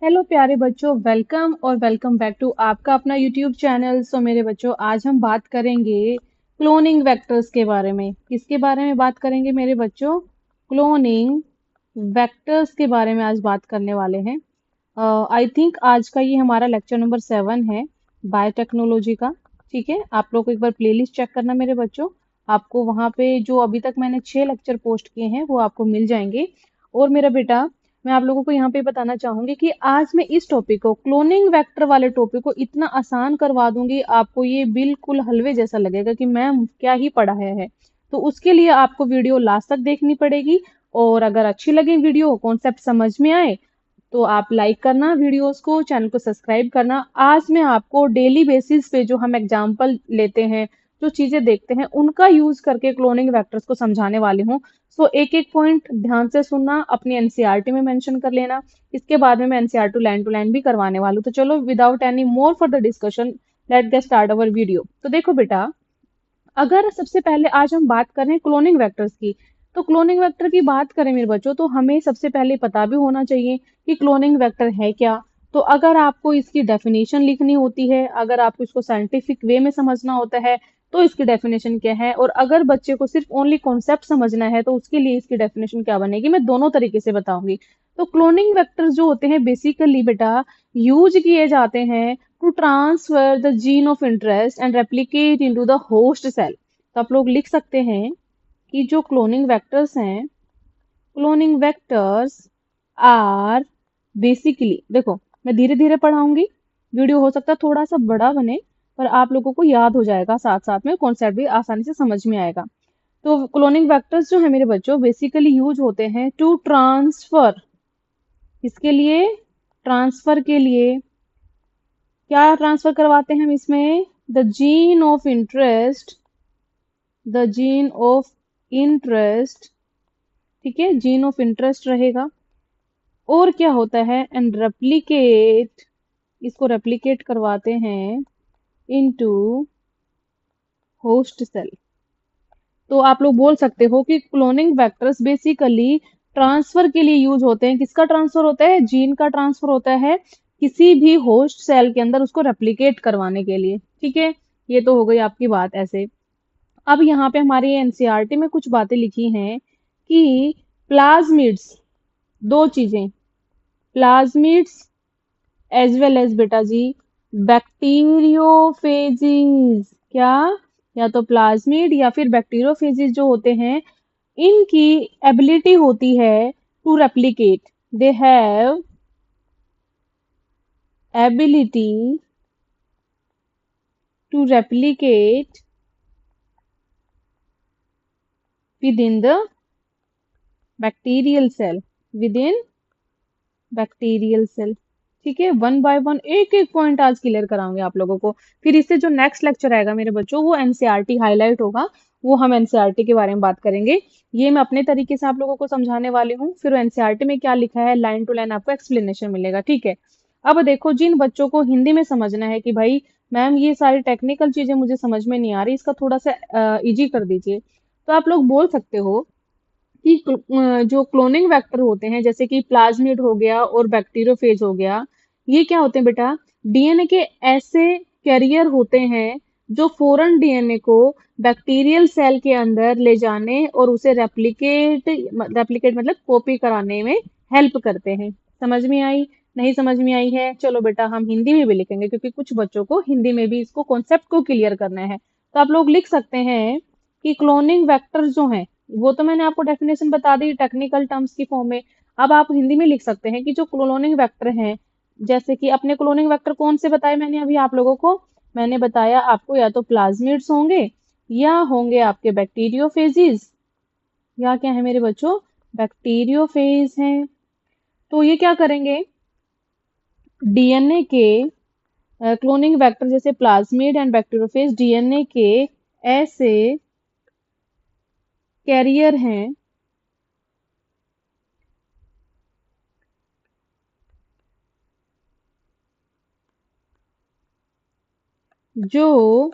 Hello प्यारे बच्चों, welcome और वेलकम बैक टू आपका अपना यूट्यूब चैनल। सो मेरे बच्चों, आज हम बात करेंगे क्लोनिंग वेक्टर्स के बारे में। किसके बारे में बात करेंगे मेरे बच्चों? क्लोनिंग वेक्टर्स के बारे में आज बात करने वाले हैं। आई थिंक आज का ये हमारा लेक्चर नंबर 7 है बायोटेक्नोलॉजी का। ठीक है, आप लोग एक बार प्लेलिस्ट चेक करना मेरे बच्चों। आपको वहां पे जो अभी तक मैंने 6 लेक्चर पोस्ट किए हैं वो आपको मिल जाएंगे। और मेरा बेटा, मैं आप लोगों को यहाँ पे बताना चाहूंगी कि आज मैं इस टॉपिक को, क्लोनिंग वेक्टर वाले टॉपिक को इतना आसान करवा दूंगी, आपको ये बिल्कुल हलवे जैसा लगेगा कि मैम क्या ही पढ़ाया है। तो उसके लिए आपको वीडियो लास्ट तक देखनी पड़ेगी। और अगर अच्छी लगे वीडियो, कॉन्सेप्ट समझ में आए, तो आप लाइक करना वीडियोस को, चैनल को सब्सक्राइब करना। आज मैं आपको डेली बेसिस पे जो हम एग्जांपल लेते हैं, जो चीजें देखते हैं, उनका यूज करके क्लोनिंग वेक्टर्स को समझाने वाली हूँ। सो एक एक पॉइंट ध्यान से सुनना, अपनी एनसीईआरटी में मेंशन कर लेना। इसके बाद में मैं एनसीईआरटी टू लाइन भी करवाने वाली हूँ। तो चलो, without any more for the discussion, let get start our video. तो देखो बेटा, अगर सबसे पहले आज हम बात करें क्लोनिंग वेक्टर्स की, तो क्लोनिंग वेक्टर की बात करें मेरे बच्चों, तो हमें सबसे पहले पता भी होना चाहिए कि क्लोनिंग वेक्टर है क्या। तो अगर आपको इसकी डेफिनेशन लिखनी होती है, अगर आपको इसको साइंटिफिक वे में समझना होता है, तो इसकी डेफिनेशन क्या है। और अगर बच्चे को सिर्फ ओनली कॉन्सेप्ट समझना है, तो उसके लिए इसकी डेफिनेशन क्या बनेगी, मैं दोनों तरीके से बताऊंगी। तो क्लोनिंग वेक्टर्स जो होते हैं, बेसिकली बेटा यूज किए जाते हैं to transfer the gene of interest and replicate into the host cell. तो आप लोग लिख सकते हैं कि जो क्लोनिंग वेक्टर्स हैं, क्लोनिंग वेक्टर्स आर बेसिकली, देखो मैं धीरे धीरे पढ़ाऊंगी, वीडियो हो सकता है थोड़ा सा बड़ा बने, पर आप लोगों को याद हो जाएगा, साथ साथ में कॉन्सेप्ट भी आसानी से समझ में आएगा। तो क्लोनिंग वेक्टर्स जो है मेरे बच्चों, बेसिकली यूज होते हैं टू ट्रांसफर। इसके लिए, ट्रांसफर के लिए क्या ट्रांसफर करवाते हैं हम इसमें? The gene of interest, the gene of interest. ठीक है, जीन ऑफ इंटरेस्ट रहेगा। और क्या होता है? एंड रेप्लिकेट, इसको रेप्लिकेट करवाते हैं इनटू होस्ट सेल। तो आप लोग बोल सकते हो कि क्लोनिंग वेक्टर्स बेसिकली ट्रांसफर के लिए यूज होते हैं। किसका ट्रांसफर होता है? जीन का ट्रांसफर होता है किसी भी होस्ट सेल के अंदर, उसको रेप्लिकेट करवाने के लिए। ठीक है, ये तो हो गई आपकी बात ऐसे। अब यहाँ पे हमारी एनसीईआरटी में कुछ बातें लिखी हैं कि प्लाज्मिड्स, दो चीजें, प्लाज्मिड्स एज वेल एज बेटा जी बैक्टीरियोफेजिस। क्या? या तो प्लाज्मिड या फिर बैक्टीरियोफेजिस जो होते हैं, इनकी एबिलिटी होती है to replicate. They have ability to replicate within the bacterial cell, within bacterial cell. ठीक है, वन बाय वन एक एक पॉइंट आज क्लियर कराऊंगे आप लोगों को। फिर इससे जो नेक्स्ट लेक्चर आएगा मेरे बच्चों, वो एनसीईआरटी हाईलाइट होगा, वो हम एनसीईआरटी के बारे में बात करेंगे। ये मैं अपने तरीके से आप लोगों को समझाने वाली हूँ, फिर एनसीईआरटी में क्या लिखा है लाइन टू लाइन आपको एक्सप्लेनेशन मिलेगा। ठीक है, अब देखो, जिन बच्चों को हिंदी में समझना है कि भाई मैम ये सारी टेक्निकल चीजें मुझे समझ में नहीं आ रही, इसका थोड़ा सा इजी कर दीजिए, तो आप लोग बोल सकते हो कि जो क्लोनिंग वेक्टर होते हैं, जैसे कि प्लाज्मिड हो गया और बैक्टीरियोफेज हो गया, ये क्या होते हैं बेटा? डीएनए के ऐसे कैरियर होते हैं जो फॉरेन डीएनए को बैक्टीरियल सेल के अंदर ले जाने और उसे रेप्लिकेट, रेप्लिकेट मतलब कॉपी कराने में हेल्प करते हैं। समझ में आई? नहीं समझ में आई है? चलो बेटा, हम हिंदी में भी लिखेंगे, क्योंकि कुछ बच्चों को हिंदी में भी इसको कॉन्सेप्ट को क्लियर करना है। तो आप लोग लिख सकते हैं कि क्लोनिंग वेक्टर जो हैं, वो तो मैंने आपको डेफिनेशन बता दी टेक्निकल टर्म्स की फॉर्म में। अब आप हिंदी में लिख सकते हैं कि जो क्लोनिंग वेक्टर हैं, जैसे कि अपने क्लोनिंग वेक्टर कौन से बताए मैंने अभी आप लोगों को? मैंने बताया आपको, या तो प्लाज्मिड्स होंगे या होंगे आपके बैक्टीरियोफेजिस, या क्या है मेरे बच्चों? बैक्टीरियोफेज हैं। तो ये क्या करेंगे? डीएनए के क्लोनिंग वेक्टर जैसे प्लाज्मिड एंड बैक्टीरियोफेज डीएनए के ऐसे कैरियर हैं जो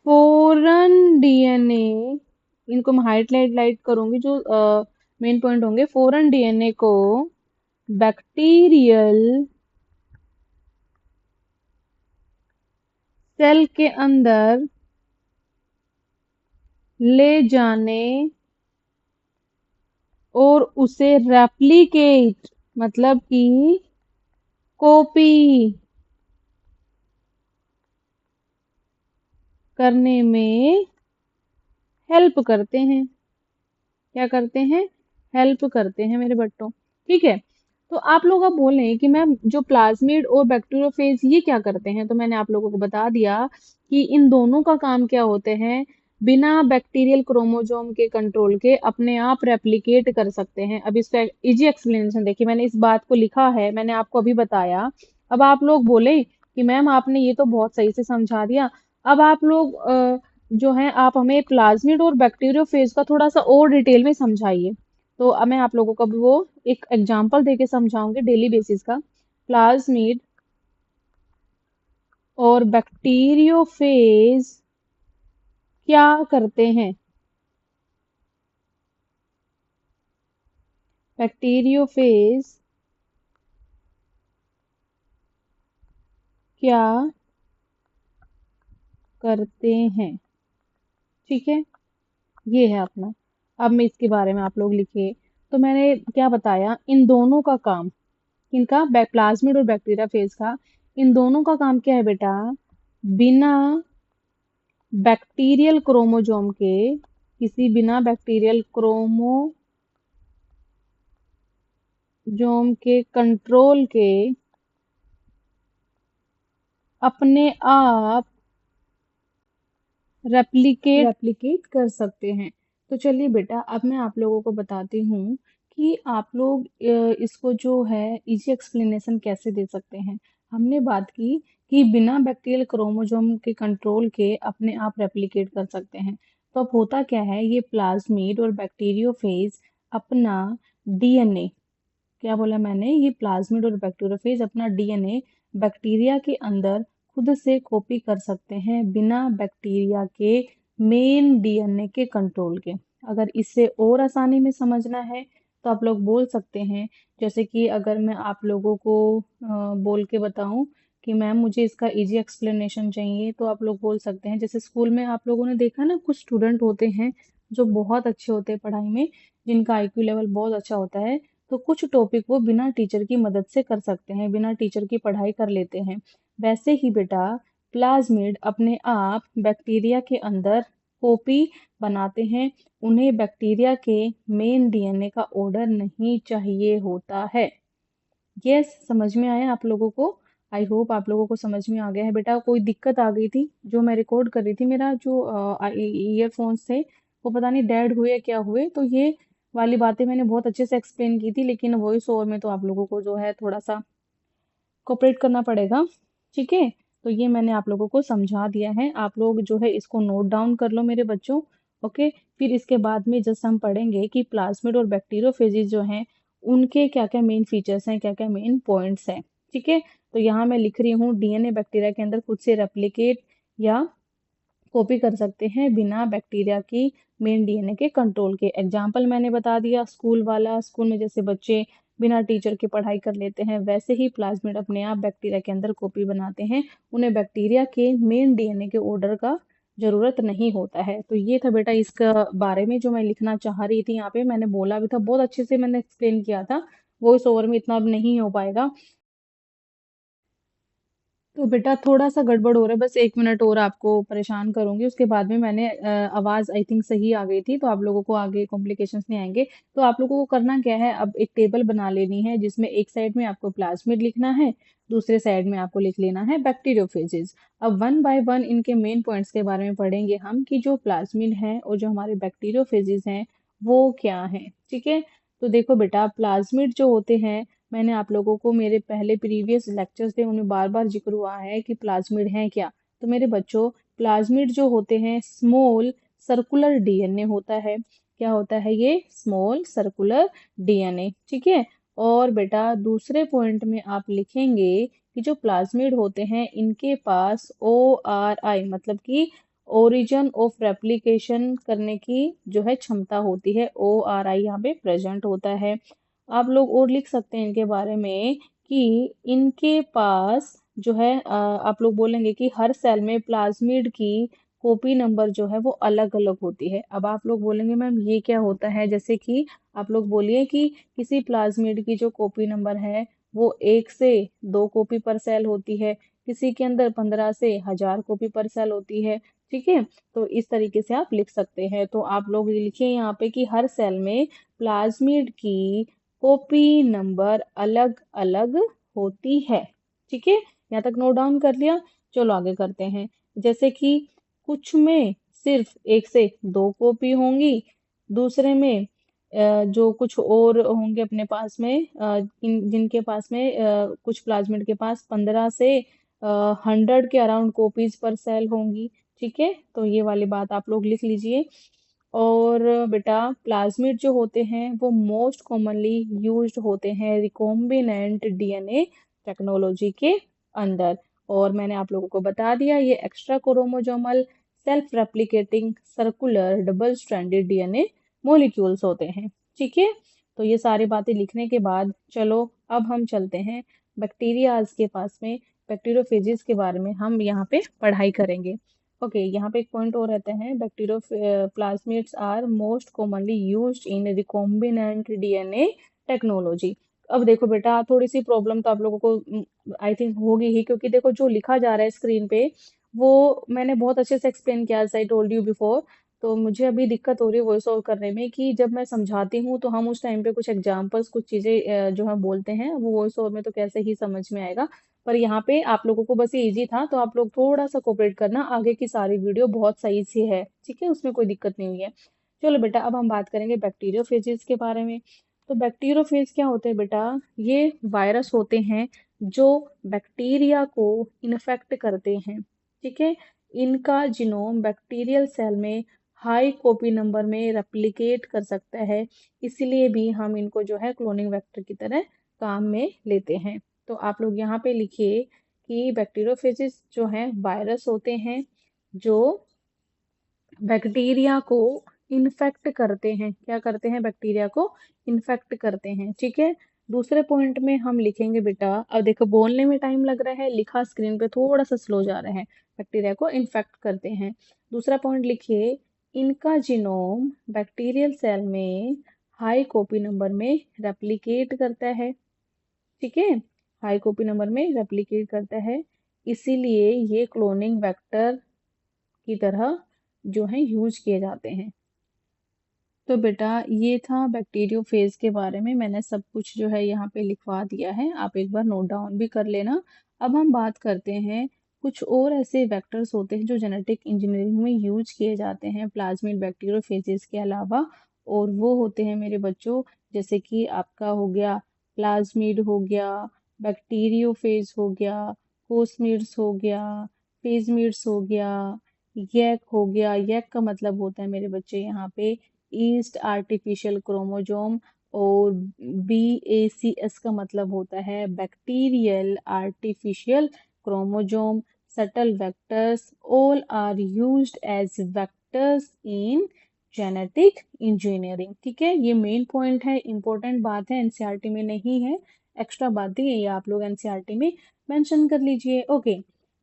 फॉरेन डीएनए, इनको मैं हाईलाइट करूंगी, जो मेन पॉइंट होंगे, फॉरेन डीएनए को बैक्टीरियल सेल के अंदर ले जाने और उसे रेप्लिकेट मतलब कि कॉपी करने में हेल्प करते हैं। क्या करते हैं? हेल्प करते हैं मेरे बच्चों। ठीक है। तो आप लोग अब बोलें कि मैम जो प्लाज्मिड और बैक्टीरियोफेज ये क्या करते हैं, तो मैंने आप लोगों को बता दिया कि इन दोनों का काम क्या होते हैं। बिना बैक्टीरियल क्रोमोसोम के कंट्रोल के अपने आप रेप्लिकेट कर सकते हैं। अब इसका इजी एक्सप्लेनेशन देखिए, मैंने इस बात को लिखा है, मैंने आपको अभी बताया। अब आप लोग बोले कि मैम आपने ये तो बहुत सही से समझा दिया। अब आप लोग जो है आप हमें प्लाज्मिड और बैक्टीरियोफेज का थोड़ा सा और डिटेल में समझाइए। तो अब मैं आप लोगों को भी वो एक एग्जांपल देके समझाऊंगी डेली बेसिस का। प्लाज्मिड और बैक्टीरियोफेज क्या करते हैं? बैक्टीरियोफेज क्या करते हैं? ठीक है, ये है अपना। अब मैं इसके बारे में आप लोग लिखे। तो मैंने क्या बताया, इन दोनों का काम, इनका प्लाज्मिड और बैक्टीरिया फेज का, इन दोनों का काम क्या है बेटा? बिना बैक्टीरियल क्रोमोसोम के, किसी बिना बैक्टीरियल क्रोमोसोम के कंट्रोल के अपने आप रेप्लिकेट कर सकते हैं। तो चलिए बेटा, अब मैं आप लोगों को बताती हूँ कि आप लोग इसको जो है इजी एक्सप्लेनेशन कैसे दे सकते हैं। हमने बात की कि बिना बैक्टीरियल क्रोमोसोम के कंट्रोल के अपने आप रेप्लिकेट कर सकते हैं। तो अब होता क्या है, ये प्लाज्मिड और बैक्टीरियोफेज अपना डीएनए, क्या बोला मैंने, ये प्लाज्मिड और बैक्टीरियोफेज अपना डीएनए बैक्टीरिया के अंदर खुद से कॉपी कर सकते हैं बिना बैक्टीरिया के मेन डीएनए के कंट्रोल के। अगर इससे और आसानी में समझना है तो आप लोग बोल सकते हैं, जैसे कि अगर मैं आप लोगों को बोल के बताऊं कि मैम मुझे इसका इजी एक्सप्लेनेशन चाहिए, तो आप लोग बोल सकते हैं, जैसे स्कूल में आप लोगों ने देखा ना, कुछ स्टूडेंट होते हैं जो बहुत अच्छे होते हैं पढ़ाई में, जिनका आईक्यू लेवल बहुत अच्छा होता है। तो कुछ टॉपिक वो बिना टीचर की मदद से कर सकते हैं, बिना टीचर की पढ़ाई कर लेते हैं। वैसे ही बेटा, प्लाज्मिड अपने आप बैक्टीरिया के अंदर कॉपी बनाते हैं। उन्हें बैक्टीरिया के मेन डीएनए का ऑर्डर नहीं चाहिए होता है। यस, समझ में आया आप लोगों को? आई होप आप लोगों को समझ में आ गया है बेटा। कोई दिक्कत आ गई थी जो मैं रिकॉर्ड कर रही थी, मेरा जो ईयरफोन्स थे वो पता नहीं डेड हुए क्या हुए, तो ये वाली बातें मैंने बहुत अच्छे से एक्सप्लेन की थी, लेकिन वॉइस ओवर में तो आप लोगों को जो है थोड़ा सा कोऑपरेट करना पड़ेगा। ठीक है, तो ये मैंने आप लोगों को समझा दिया है। आप लोग जो है इसको नोट डाउन कर लो मेरे बच्चों। ओके, फिर इसके बाद में जस्ट हम पढ़ेंगे कि प्लाज्मिड और बैक्टीरियोफेजेस जो हैं उनके क्या क्या मेन फीचर्स हैं, क्या क्या मेन पॉइंट्स हैं। ठीक है, तो यहाँ मैं लिख रही हूँ डीएनए बैक्टीरिया के अंदर खुद से रेप्लिकेट या कॉपी कर सकते हैं बिना बैक्टीरिया की मेन डीएनए के कंट्रोल के। एग्जाम्पल मैंने बता दिया स्कूल वाला, स्कूल में जैसे बच्चे बिना टीचर के पढ़ाई कर लेते हैं, वैसे ही प्लाज्मिड अपने आप बैक्टीरिया के अंदर कॉपी बनाते हैं। उन्हें बैक्टीरिया के मेन डीएनए के ऑर्डर का जरूरत नहीं होता है। तो ये था बेटा इसका बारे में जो मैं लिखना चाह रही थी। यहाँ पे मैंने बोला भी था, बहुत अच्छे से मैंने एक्सप्लेन किया था, वॉइस ओवर में इतना अब नहीं हो पाएगा। तो बेटा थोड़ा सा गड़बड़ हो रहा है, बस 1 मिनट और आपको परेशान करूंगी, उसके बाद में मैंने आवाज आई थिंक सही आ गई थी, तो आप लोगों को आगे कॉम्प्लिकेशंस नहीं आएंगे। तो आप लोगों को करना क्या है, अब एक टेबल बना लेनी है जिसमें एक साइड में आपको प्लाज्मिड लिखना है, दूसरे साइड में आपको लिख लेना है बैक्टीरियोफेजेस। अब वन बाय वन इनके मेन पॉइंट्स के बारे में पढ़ेंगे हम कि जो प्लाज्मिड है और जो हमारे बैक्टीरियोफेजेस हैं वो क्या है। ठीक है, तो देखो बेटा, प्लाज्मिड जो होते हैं, मैंने आप लोगों को मेरे पहले प्रीवियस लेक्चर्स थे उनमें बार बार जिक्र हुआ है कि प्लाज्मिड हैं क्या। तो मेरे बच्चों, प्लाज्मिड जो होते हैं स्मॉल सर्कुलर डीएनए होता है। क्या होता है ये? Small circular DNA. ठीक है, और बेटा दूसरे पॉइंट में आप लिखेंगे कि जो प्लाज्मिड होते हैं इनके पास ओ आर आई मतलब कि ओरिजिन ऑफ रेप्लिकेशन करने की जो है क्षमता होती है। ओ आर आई यहाँ पे प्रेजेंट होता है। आप लोग और लिख सकते हैं इनके बारे में कि इनके पास जो है आप लोग बोलेंगे कि हर सेल में प्लाज्मिड की कॉपी नंबर जो है वो अलग अलग होती है। अब आप लोग बोलेंगे मैम ये क्या होता है, जैसे कि आप लोग बोलिए कि किसी प्लाज्मिड की जो कॉपी नंबर है वो 1 से 2 कॉपी पर सेल होती है, किसी के अंदर 15 से 1000 कॉपी पर सेल होती है। ठीक है, तो इस तरीके से आप लिख सकते हैं। तो आप लोग लिखिए यहाँ पे कि हर सेल में प्लाज्मिड की कॉपी नंबर अलग अलग होती है। ठीक है, यहाँ तक नोट डाउन कर लिया। चलो आगे करते हैं। जैसे कि कुछ में सिर्फ 1 से 2 कॉपी होंगी, दूसरे में जो कुछ और होंगे अपने पास में जिनके पास में कुछ प्लाज्मिड के पास 15 से 100 के अराउंड कॉपीज पर सेल होंगी। ठीक है, तो ये वाली बात आप लोग लिख लीजिए। और बेटा प्लाज्मिड जो होते हैं वो मोस्ट कॉमनली यूज्ड होते हैं रिकॉम्बिनेंट डीएनए टेक्नोलॉजी के अंदर। और मैंने आप लोगों को बता दिया ये extra chromosomal self replicating circular double stranded DNA molecules होते हैं। ठीक है, तो ये सारी बातें लिखने के बाद चलो अब हम चलते हैं बैक्टीरियाज के पास में। बैक्टीरियोफेजिस के बारे में हम यहाँ पे पढ़ाई करेंगे। ओके, यहाँ पे एक पॉइंट और रहते हैं, bacterio plasmids are most commonly used in recombinant DNA technology. अब देखो बेटा थोड़ी सी प्रॉब्लम तो आप लोगों को आई थिंक होगी ही, क्योंकि देखो जो लिखा जा रहा है स्क्रीन पे वो मैंने बहुत अच्छे से एक्सप्लेन किया आई टोल्ड यू बिफोर। तो मुझे अभी दिक्कत हो रही है वॉइस ओवर करने में कि जब मैं समझाती हूँ तो हम उस टाइम पे कुछ एग्जांपल्स कुछ चीजें जो हम बोलते हैं वो वॉइस ओवर में तो कैसे ही समझ में आएगा। पर यहाँ पे आप लोगों को बस ये इजी था, तो आप लोग थोड़ा सा कोऑपरेट करना, आगे की सारी वीडियो बहुत सही से है। ठीक है, उसमें कोई दिक्कत नहीं हुई है। चलो बेटा अब हम बात करेंगे बैक्टीरियोफेजेस के बारे में। तो बैक्टीरियोफेज क्या होते हैं बेटा, ये वायरस होते हैं जो बैक्टीरिया को इन्फेक्ट करते हैं। ठीक है, इनका जीनोम बैक्टीरियल सेल में हाई कॉपी नंबर में रेप्लिकेट कर सकता है, इसलिए भी हम इनको जो है क्लोनिंग वेक्टर की तरह काम में लेते हैं। तो आप लोग यहाँ पे लिखिए कि बैक्टीरियोफेजिस जो है वायरस होते हैं जो बैक्टीरिया को इन्फेक्ट करते हैं। क्या करते हैं, बैक्टीरिया को इन्फेक्ट करते हैं। ठीक है, दूसरे पॉइंट में हम लिखेंगे बेटा, अब देखो बोलने में टाइम लग रहा है, लिखा स्क्रीन पे थोड़ा सा स्लो जा रहा है। बैक्टीरिया को इन्फेक्ट करते हैं। दूसरा पॉइंट लिखिए, इनका जीनोम बैक्टीरियल सेल में हाई कॉपी नंबर में रेप्लिकेट करता है। ठीक है, हाई कॉपी नंबर में रेप्लिकेट करता है, इसीलिए ये क्लोनिंग वेक्टर की तरह जो है यूज किए जाते हैं। तो बेटा ये था बैक्टीरियोफेज के बारे में, मैंने सब कुछ जो है यहाँ पे लिखवा दिया है, आप एक बार नोट डाउन भी कर लेना। अब हम बात करते हैं कुछ और ऐसे वेक्टर्स होते हैं जो जेनेटिक इंजीनियरिंग में यूज किए जाते हैं प्लाज्मिड बैक्टीरियोफेजेस के अलावा। और वो होते हैं मेरे बच्चों, जैसे कि आपका हो गया प्लाज्मिड हो गया, बैक्टीरियोफेज हो गया, कोस्मिड्स हो गया, फेजमिड्स हो गया, यैक हो गया। यैक का मतलब होता है मेरे बच्चे यहाँ पे ईस्ट आर्टिफिशियल क्रोमोजोम, और BACS का मतलब होता है bacterial artificial chromosome. Shuttle vectors all are used as vectors in genetic engineering. ठीक है, ये मेन पॉइंट है, इंपॉर्टेंट बात है, एनसीईआरटी में नहीं है, एक्स्ट्रा बातें ये आप लोग एनसीईआरटी में मेंशन कर लीजिए। ओके,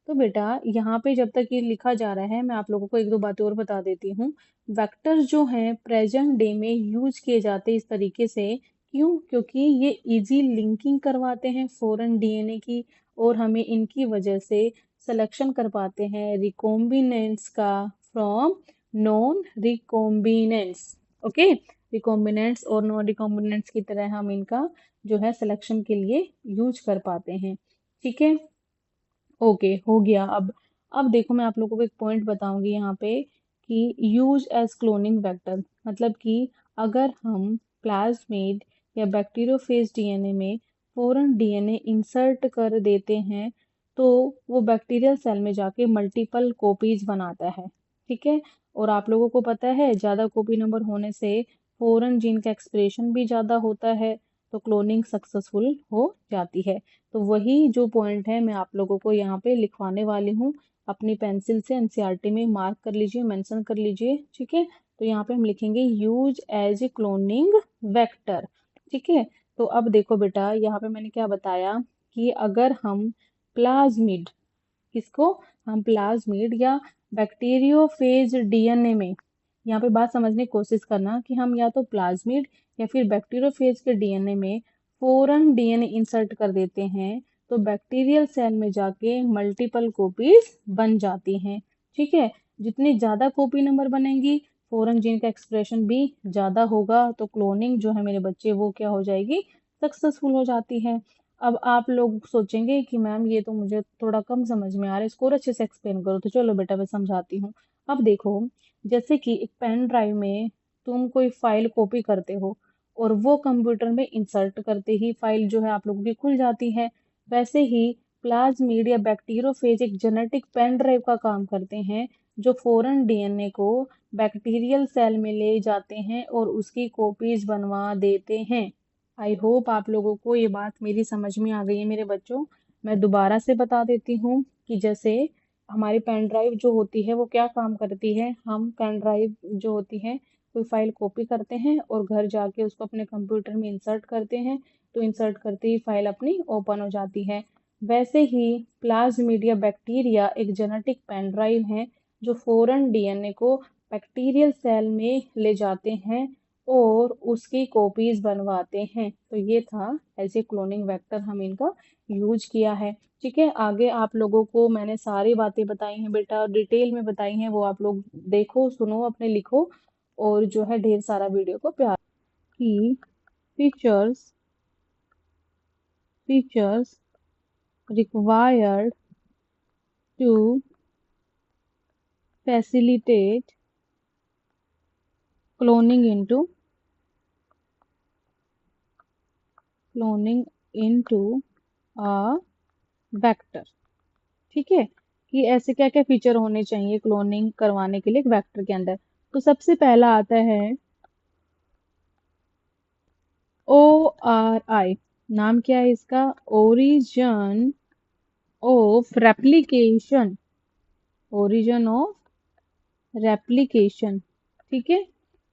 तो बेटा यहाँ पे जब तक ये लिखा जा रहा है मैं आप लोगों को एक दो बातें और बता देती हूँ। वेक्टर्स जो हैं प्रेजेंट डे में यूज किए जाते हैं इस तरीके से, क्यों, क्योंकि ये इजी लिंकिंग करवाते हैं फॉरेन डीएनए की, और हमें इनकी वजह से सिलेक्शन कर पाते हैं रिकॉम्बिनेंट्स का from non recombinants. Okay, recombinants और नॉन रिकॉम्बिनेंट्स की तरह हम इनका जो है सिलेक्शन के लिए यूज कर पाते हैं। ठीक है, ओके हो गया। अब देखो मैं आप लोगों को एक पॉइंट बताऊंगी यहाँ पे कि यूज एज क्लोनिंग वेक्टर, मतलब कि अगर हम प्लाज्मिड या बैक्टीरियोफेज डीएनए में फॉरेन डीएनए इंसर्ट कर देते हैं तो वो बैक्टीरियल सेल में जाके मल्टीपल कॉपीज बनाता है। ठीक है, और आप लोगों को पता है ज़्यादा कॉपी नंबर होने से फॉरेन जीन का एक्सप्रेशन भी ज़्यादा होता है, तो क्लोनिंग सक्सेसफुल हो जाती है। तो वही जो पॉइंट है मैं आप लोगों को यहाँ पे लिखवाने वाली हूँ, अपनी पेंसिल से एनसीईआरटी में मार्क कर लीजिए, मेंशन कर लीजिए। ठीक है, तो यहाँ पे हम लिखेंगे use as a cloning vector. ठीक है, तो अब देखो बेटा, यहाँ पे मैंने क्या बताया कि अगर हम प्लाज्मिड, किसको, हम प्लाज्मिड या बैक्टीरियोफेज डीएनए में, यहाँ पे बात समझने की कोशिश करना कि हम या तो प्लाज्मिड या फिर बैक्टीरियोफेज के डीएनए में फॉरेन डीएनए इंसर्ट कर देते हैं, तो बैक्टीरियल सेल में जाके मल्टीपल कॉपीज बन जाती हैं। ठीक है, जितनी ज्यादा कॉपी नंबर बनेंगी, फॉरेन जीन का एक्सप्रेशन भी ज्यादा होगा, तो क्लोनिंग जो है मेरे बच्चे वो क्या हो जाएगी, सक्सेसफुल हो जाती है। अब आप लोग सोचेंगे कि मैम ये तो मुझे थोड़ा कम समझ में आ रहा है, इसको और अच्छे से एक्सप्लेन करो। तो चलो बेटा मैं समझाती हूँ। अब देखो, जैसे कि एक पेन ड्राइव में तुम कोई फाइल कॉपी करते हो और वो कंप्यूटर में इंसर्ट करते ही फाइल जो है आप लोगों की खुल जाती है, वैसे ही प्लाज्मिड या बैक्टीरियोफेज एक जेनेटिक पेन ड्राइव का काम करते हैं, जो फॉरेन डीएनए को बैक्टीरियल सेल में ले जाते हैं और उसकी कॉपीज बनवा देते हैं। आई होप आप लोगों को ये बात मेरी समझ में आ गई है मेरे बच्चों। मैं दोबारा से बता देती हूँ कि जैसे हमारी पेन ड्राइव जो होती है वो क्या काम करती है। हम पेन ड्राइव जो होती है, कोई फाइल कॉपी करते हैं और घर जाके उसको अपने कंप्यूटर में इंसर्ट करते हैं, तो इंसर्ट करते ही फाइल अपनी ओपन हो जाती है। वैसे ही प्लाज्मीडिया बैक्टीरिया एक जेनेटिक पेन ड्राइव है, जो फॉरेन डीएनए को बैक्टीरियल सेल में ले जाते हैं और उसकी कॉपीज बनवाते हैं। तो ये था एज ए क्लोनिंग वेक्टर हम इनका यूज किया है। ठीक है, आगे आप लोगों को मैंने सारी बातें बताई हैं बेटा, डिटेल में बताई हैं, वो आप लोग देखो, सुनो, अपने लिखो, और जो है ढेर सारा वीडियो को प्यार की features features required to facilitate cloning into cloning into a vector। ठीक है, कि ऐसे क्या क्या फीचर होने चाहिए क्लोनिंग करवाने के लिए एक वेक्टर के अंदर। तो सबसे पहला आता है ORI। नाम क्या है इसका, origin of replication, origin of replication. ठीक है,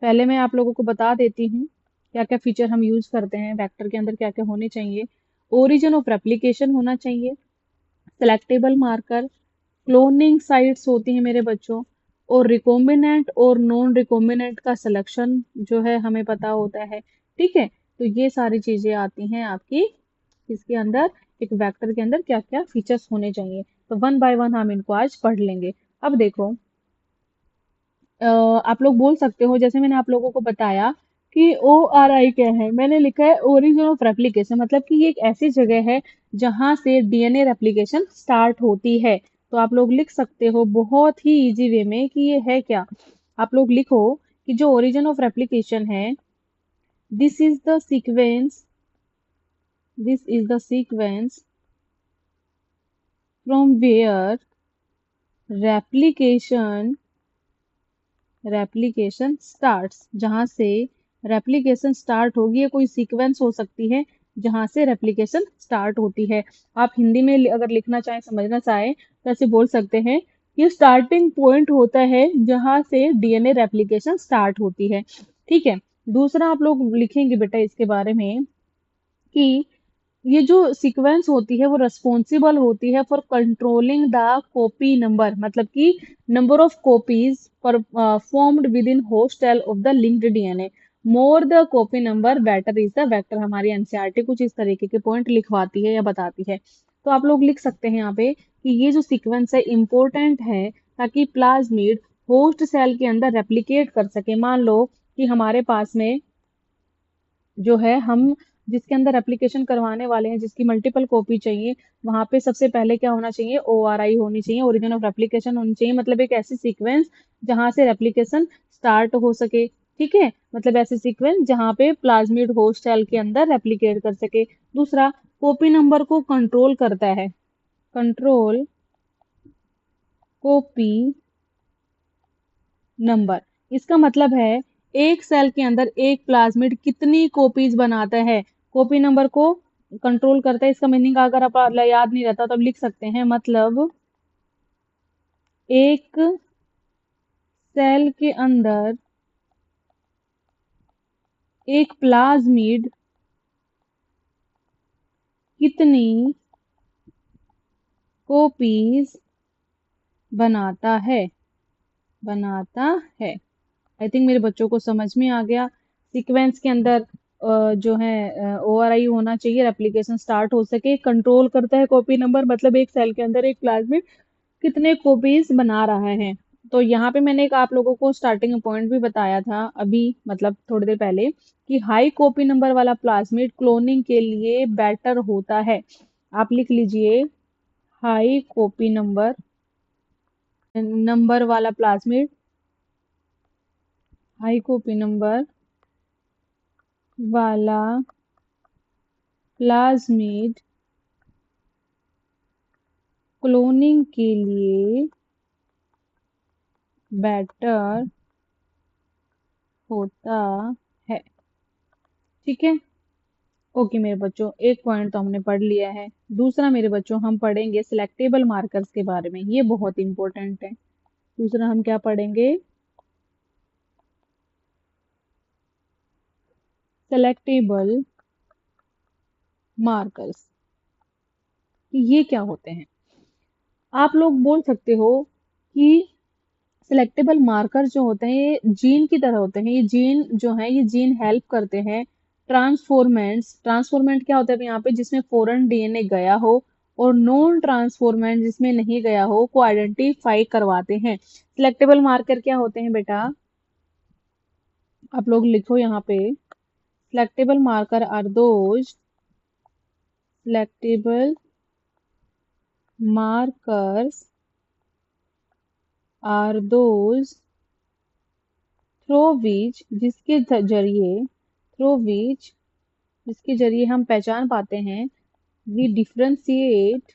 पहले मैं आप लोगों को बता देती हूँ क्या क्या फीचर हम यूज करते हैं वेक्टर के अंदर, क्या क्या होने चाहिए। ओरिजिन ऑफ रेप्लिकेशन होना चाहिए, सेलेक्टेबल मार्कर, क्लोनिंग साइट्स होती हैं मेरे बच्चों, और रिकॉम्बिनेंट और नॉन रिकॉम्बिनेंट का सिलेक्शन जो है हमें पता होता है। ठीक है, तो ये सारी चीजें आती हैं आपकी इसके अंदर, एक वेक्टर के अंदर क्या क्या फीचर्स होने चाहिए। तो वन बाय वन हम इनको आज पढ़ लेंगे। अब देखो, आप लोग बोल सकते हो, जैसे मैंने आप लोगों को बताया कि ORI क्या है, मैंने लिखा है ओरिजिन ऑफ रेप्लिकेशन, मतलब कि ये एक ऐसी जगह है जहां से डीएनए रेप्लिकेशन स्टार्ट होती है। तो आप लोग लिख सकते हो बहुत ही इजी वे में कि ये है क्या। आप लोग लिखो कि जो ओरिजिन ऑफ रेप्लिकेशन है, this is the sequence this is the sequence from where replication replication starts, जहां से रेप्लिकेशन स्टार्ट होगी, ये कोई सीक्वेंस हो सकती है जहां से रेप्लिकेशन स्टार्ट होती है। आप हिंदी में अगर लिखना चाहें, समझना चाहें, तो ऐसे बोल सकते हैं कि स्टार्टिंग पॉइंट होता है जहां से डीएनए रेप्लिकेशन स्टार्ट होती है। ठीक है, दूसरा आप लोग लिखेंगे बेटा इसके बारे में कि ये जो सीक्वेंस होती है वो रिस्पॉन्सिबल होती है for controlling the copy number, मतलब कि number of copies performed within host cell of the linked DNA. More the copy number better is the vector. हमारी एनसीईआरटी कुछ इस तरीके के पॉइंट लिखवाती है या बताती है। तो आप लोग लिख सकते हैं यहाँ पे कि ये जो सीक्वेंस है इम्पोर्टेंट है, ताकि प्लाज्मिड होस्ट सेल के अंदर रेप्लिकेट कर सके। मान लो कि हमारे पास में जो है, हम जिसके अंदर एप्लीकेशन करवाने वाले हैं, जिसकी मल्टीपल कॉपी चाहिए, वहां पे सबसे पहले क्या होना चाहिए, ORI होनी चाहिए, ओरिजिन ऑफ रेप्लिकेशन होनी चाहिए, मतलब एक ऐसी सीक्वेंस जहां से रेप्लिकेशन स्टार्ट हो सके। ठीक है, मतलब ऐसी सीक्वेंस जहां पे प्लाज्मिड होस्ट सेल के अंदर रेप्लिकेट कर सके। दूसरा, कॉपी नंबर को कंट्रोल करता है, कंट्रोल कॉपी नंबर। इसका मतलब है एक सेल के अंदर एक प्लाज्मिड कितनी कॉपीज बनाता है, कॉपी नंबर को कंट्रोल करता है। इसका मीनिंग अगर आप याद नहीं रहता तो आप लिख सकते हैं, मतलब एक सेल के अंदर एक प्लाज्मिड कितनी कॉपीज बनाता है बनाता है। आई थिंक मेरे बच्चों को समझ में आ गया। सीक्वेंस के अंदर जो है ओआरआई होना चाहिए, एप्लीकेशन स्टार्ट हो सके। कंट्रोल करता है कॉपी नंबर, मतलब एक सेल के अंदर एक क्लास में कितने कॉपीज बना रहा है। तो यहाँ पे मैंने एक आप लोगों को स्टार्टिंग पॉइंट भी बताया था अभी, मतलब थोड़ी देर पहले, कि हाई कॉपी नंबर वाला प्लाज्मिड क्लोनिंग के लिए बेटर होता है। आप लिख लीजिए, हाई कॉपी नंबर नंबर वाला प्लाज्मिड, हाई कॉपी नंबर वाला प्लाज्मिड क्लोनिंग के लिए बेटर होता है। ठीक है, ओके मेरे बच्चों, एक पॉइंट तो हमने पढ़ लिया है। दूसरा मेरे बच्चों हम पढ़ेंगे सिलेक्टेबल मार्कर्स के बारे में, ये बहुत इंपॉर्टेंट है। दूसरा हम क्या पढ़ेंगे? Selectable markers. ये क्या होते हैं? आप लोग बोल सकते हो कि सिलेक्टेबल मार्कर जो होते हैं ये जीन की तरह होते हैं। ये जीन जो है, ये जीन हेल्प करते हैं ट्रांसफॉर्मेंट्स। ट्रांसफॉर्मेंट क्या होता है यहाँ पे? जिसमें फॉरेन डीएनए गया हो, और नॉन ट्रांसफॉर्मेंट जिसमें नहीं गया हो को आइडेंटिफाई करवाते हैं। सिलेक्टेबल मार्कर क्या होते हैं बेटा? आप लोग लिखो यहाँ पे, selectable marker are those, selectable markers are those through which, जिसके जरिए हम पहचान पाते हैं, वी डिफरेंशिएट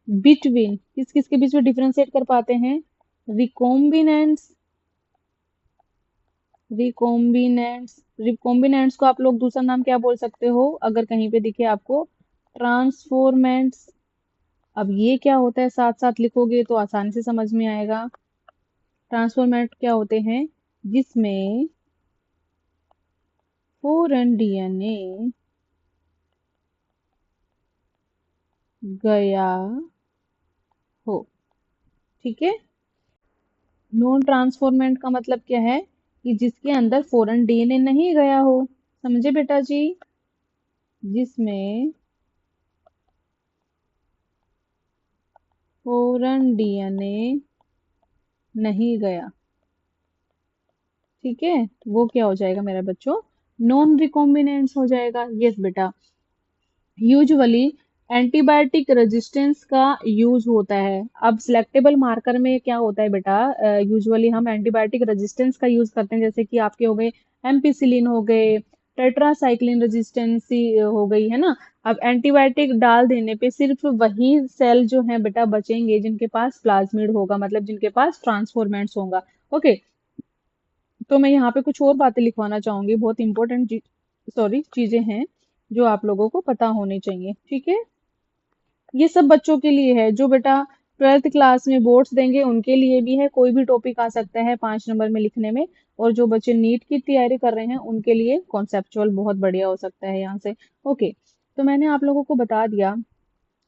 बिटवीन, किस किस के बीच में डिफरेंशिएट कर पाते हैं? रिकॉम्बिनेंट्स रिकॉम्बिनेंट्स को आप लोग दूसरा नाम क्या बोल सकते हो अगर कहीं पे दिखे आपको? ट्रांसफॉर्मेंट्स। अब ये क्या होता है, साथ साथ लिखोगे तो आसानी से समझ में आएगा। ट्रांसफॉर्मेंट क्या होते हैं? जिसमें फॉरेन डीएनए गया हो। ठीक है, नॉन ट्रांसफॉर्मेंट का मतलब क्या है? कि जिसके अंदर फॉरेन डीएनए नहीं गया हो। समझे बेटा जी? जिसमें फॉरेन डीएनए नहीं गया। ठीक है, वो क्या हो जाएगा मेरा बच्चों? नॉन रिकॉम्बिनेंट्स हो जाएगा। यस बेटा, यूजुअली एंटीबायोटिक रेजिस्टेंस का यूज होता है। अब सिलेक्टेबल मार्कर में क्या होता है बेटा? यूजुअली हम एंटीबायोटिक रेजिस्टेंस का यूज करते हैं, जैसे कि आपके हो गए एम्पिसिलिन, हो गए टेट्रासाइक्लिन रेजिस्टेंसी, हो गई है ना। अब एंटीबायोटिक डाल देने पे सिर्फ वही सेल जो है बेटा बचेंगे जिनके पास प्लाज्मिड होगा, मतलब जिनके पास ट्रांसफॉर्मेंट्स होगा। ओके, तो मैं यहाँ पे कुछ और बातें लिखवाना चाहूंगी, बहुत इंपॉर्टेंट चीजें हैं जो आप लोगों को पता होनी चाहिए। ठीक है, ये सब बच्चों के लिए है जो बेटा 12th क्लास में बोर्ड्स देंगे, उनके लिए भी है। कोई भी टॉपिक आ सकता है 5 नंबर में लिखने में। और जो बच्चे नीट की तैयारी कर रहे हैं उनके लिए कॉन्सेप्चुअल बहुत बढ़िया हो सकता है यहाँ से। ओके, तो मैंने आप लोगों को बता दिया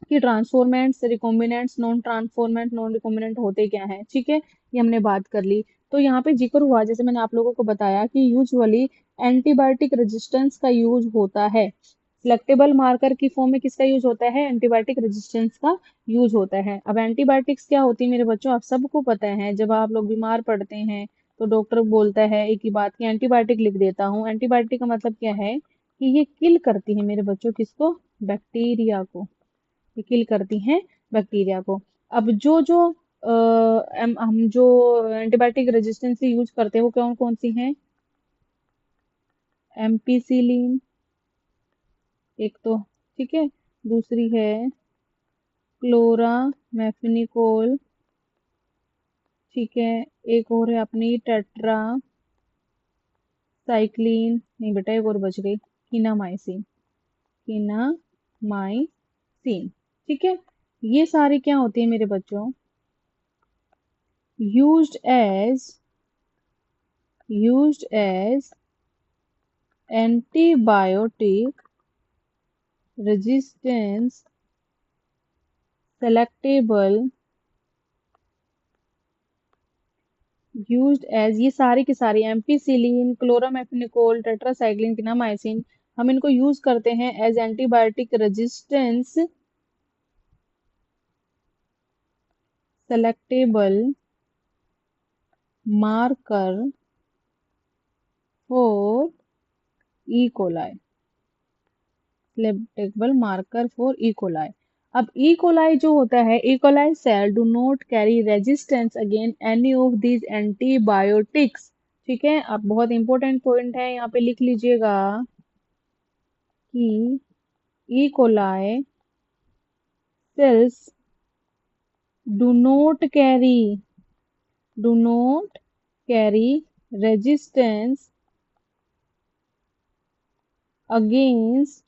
कि ट्रांसफॉर्मेंट्स, रिकॉम्बिनेंट्स, नॉन रिकॉम्बिनेंट होते क्या हैं। ठीक है, ये हमने बात कर ली। तो यहाँ पे जिक्र हुआ, जैसे मैंने आप लोगों को बताया, कि यूजुअली एंटीबायोटिक रेजिस्टेंस का यूज होता है। सिलेक्टेबल मार्कर की फॉर्म में किसका यूज होता है? एंटीबायोटिक रेजिस्टेंस का यूज होता है। अब एंटीबायोटिक्स क्या होती है मेरे बच्चों? आप सबको पता है, जब आप लोग बीमार पड़ते हैं तो डॉक्टर बोलता है एक ही बात, की एंटीबायोटिक लिख देता हूँ। एंटीबायोटिक का मतलब क्या है? कि ये किल करती है मेरे बच्चों, किसको? बैक्टीरिया को। ये किल करती हैं बैक्टीरिया को। अब जो जो हम जो एंटीबायोटिक रेजिस्टेंस यूज करते हैं वो कौन कौन सी हैं? एम्पीसिलिन एक तो, ठीक है, दूसरी है क्लोरामेफेनिकोल, ठीक है, एक और है अपनी टेट्रा साइक्लिन, नहीं बेटा एक और बच गई, कीनामाइसिन। कीनामाइसिन, ठीक है। ये सारी क्या होती है मेरे बच्चों? Used as antibiotic resistance selectable used as, ये सारी की सारी एम्पीसिलिन, क्लोरामेफेनिकोल, टेट्रासाइक्लिन, क्लिनामाइसिन, हम इनको यूज करते हैं as antibiotic resistance selectable marker for E coli, selectable marker for E coli. अब ई कोलाई जो होता है, E coli cell do not carry resistance again any of these antibiotics. ठीक है, अब बहुत इंपॉर्टेंट पॉइंट है, यहाँ पे लिख लीजिएगा कि E coli cells do not carry do not carry resistance against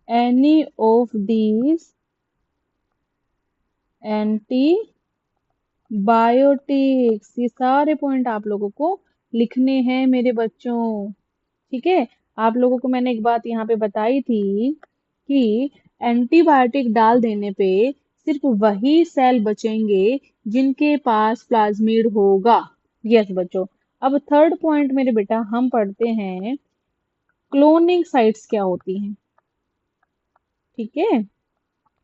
any of these antibiotics। ये सारे पॉइंट आप लोगों को लिखने हैं मेरे बच्चों। ठीक है, आप लोगों को मैंने एक बात यहाँ पे बताई थी कि एंटीबायोटिक डाल देने पे सिर्फ वही सेल बचेंगे जिनके पास प्लाज्मिड होगा। यस बच्चों। अब थर्ड पॉइंट मेरे बेटा हम पढ़ते हैं क्लोनिंग साइट्स क्या होती हैं। ठीक है,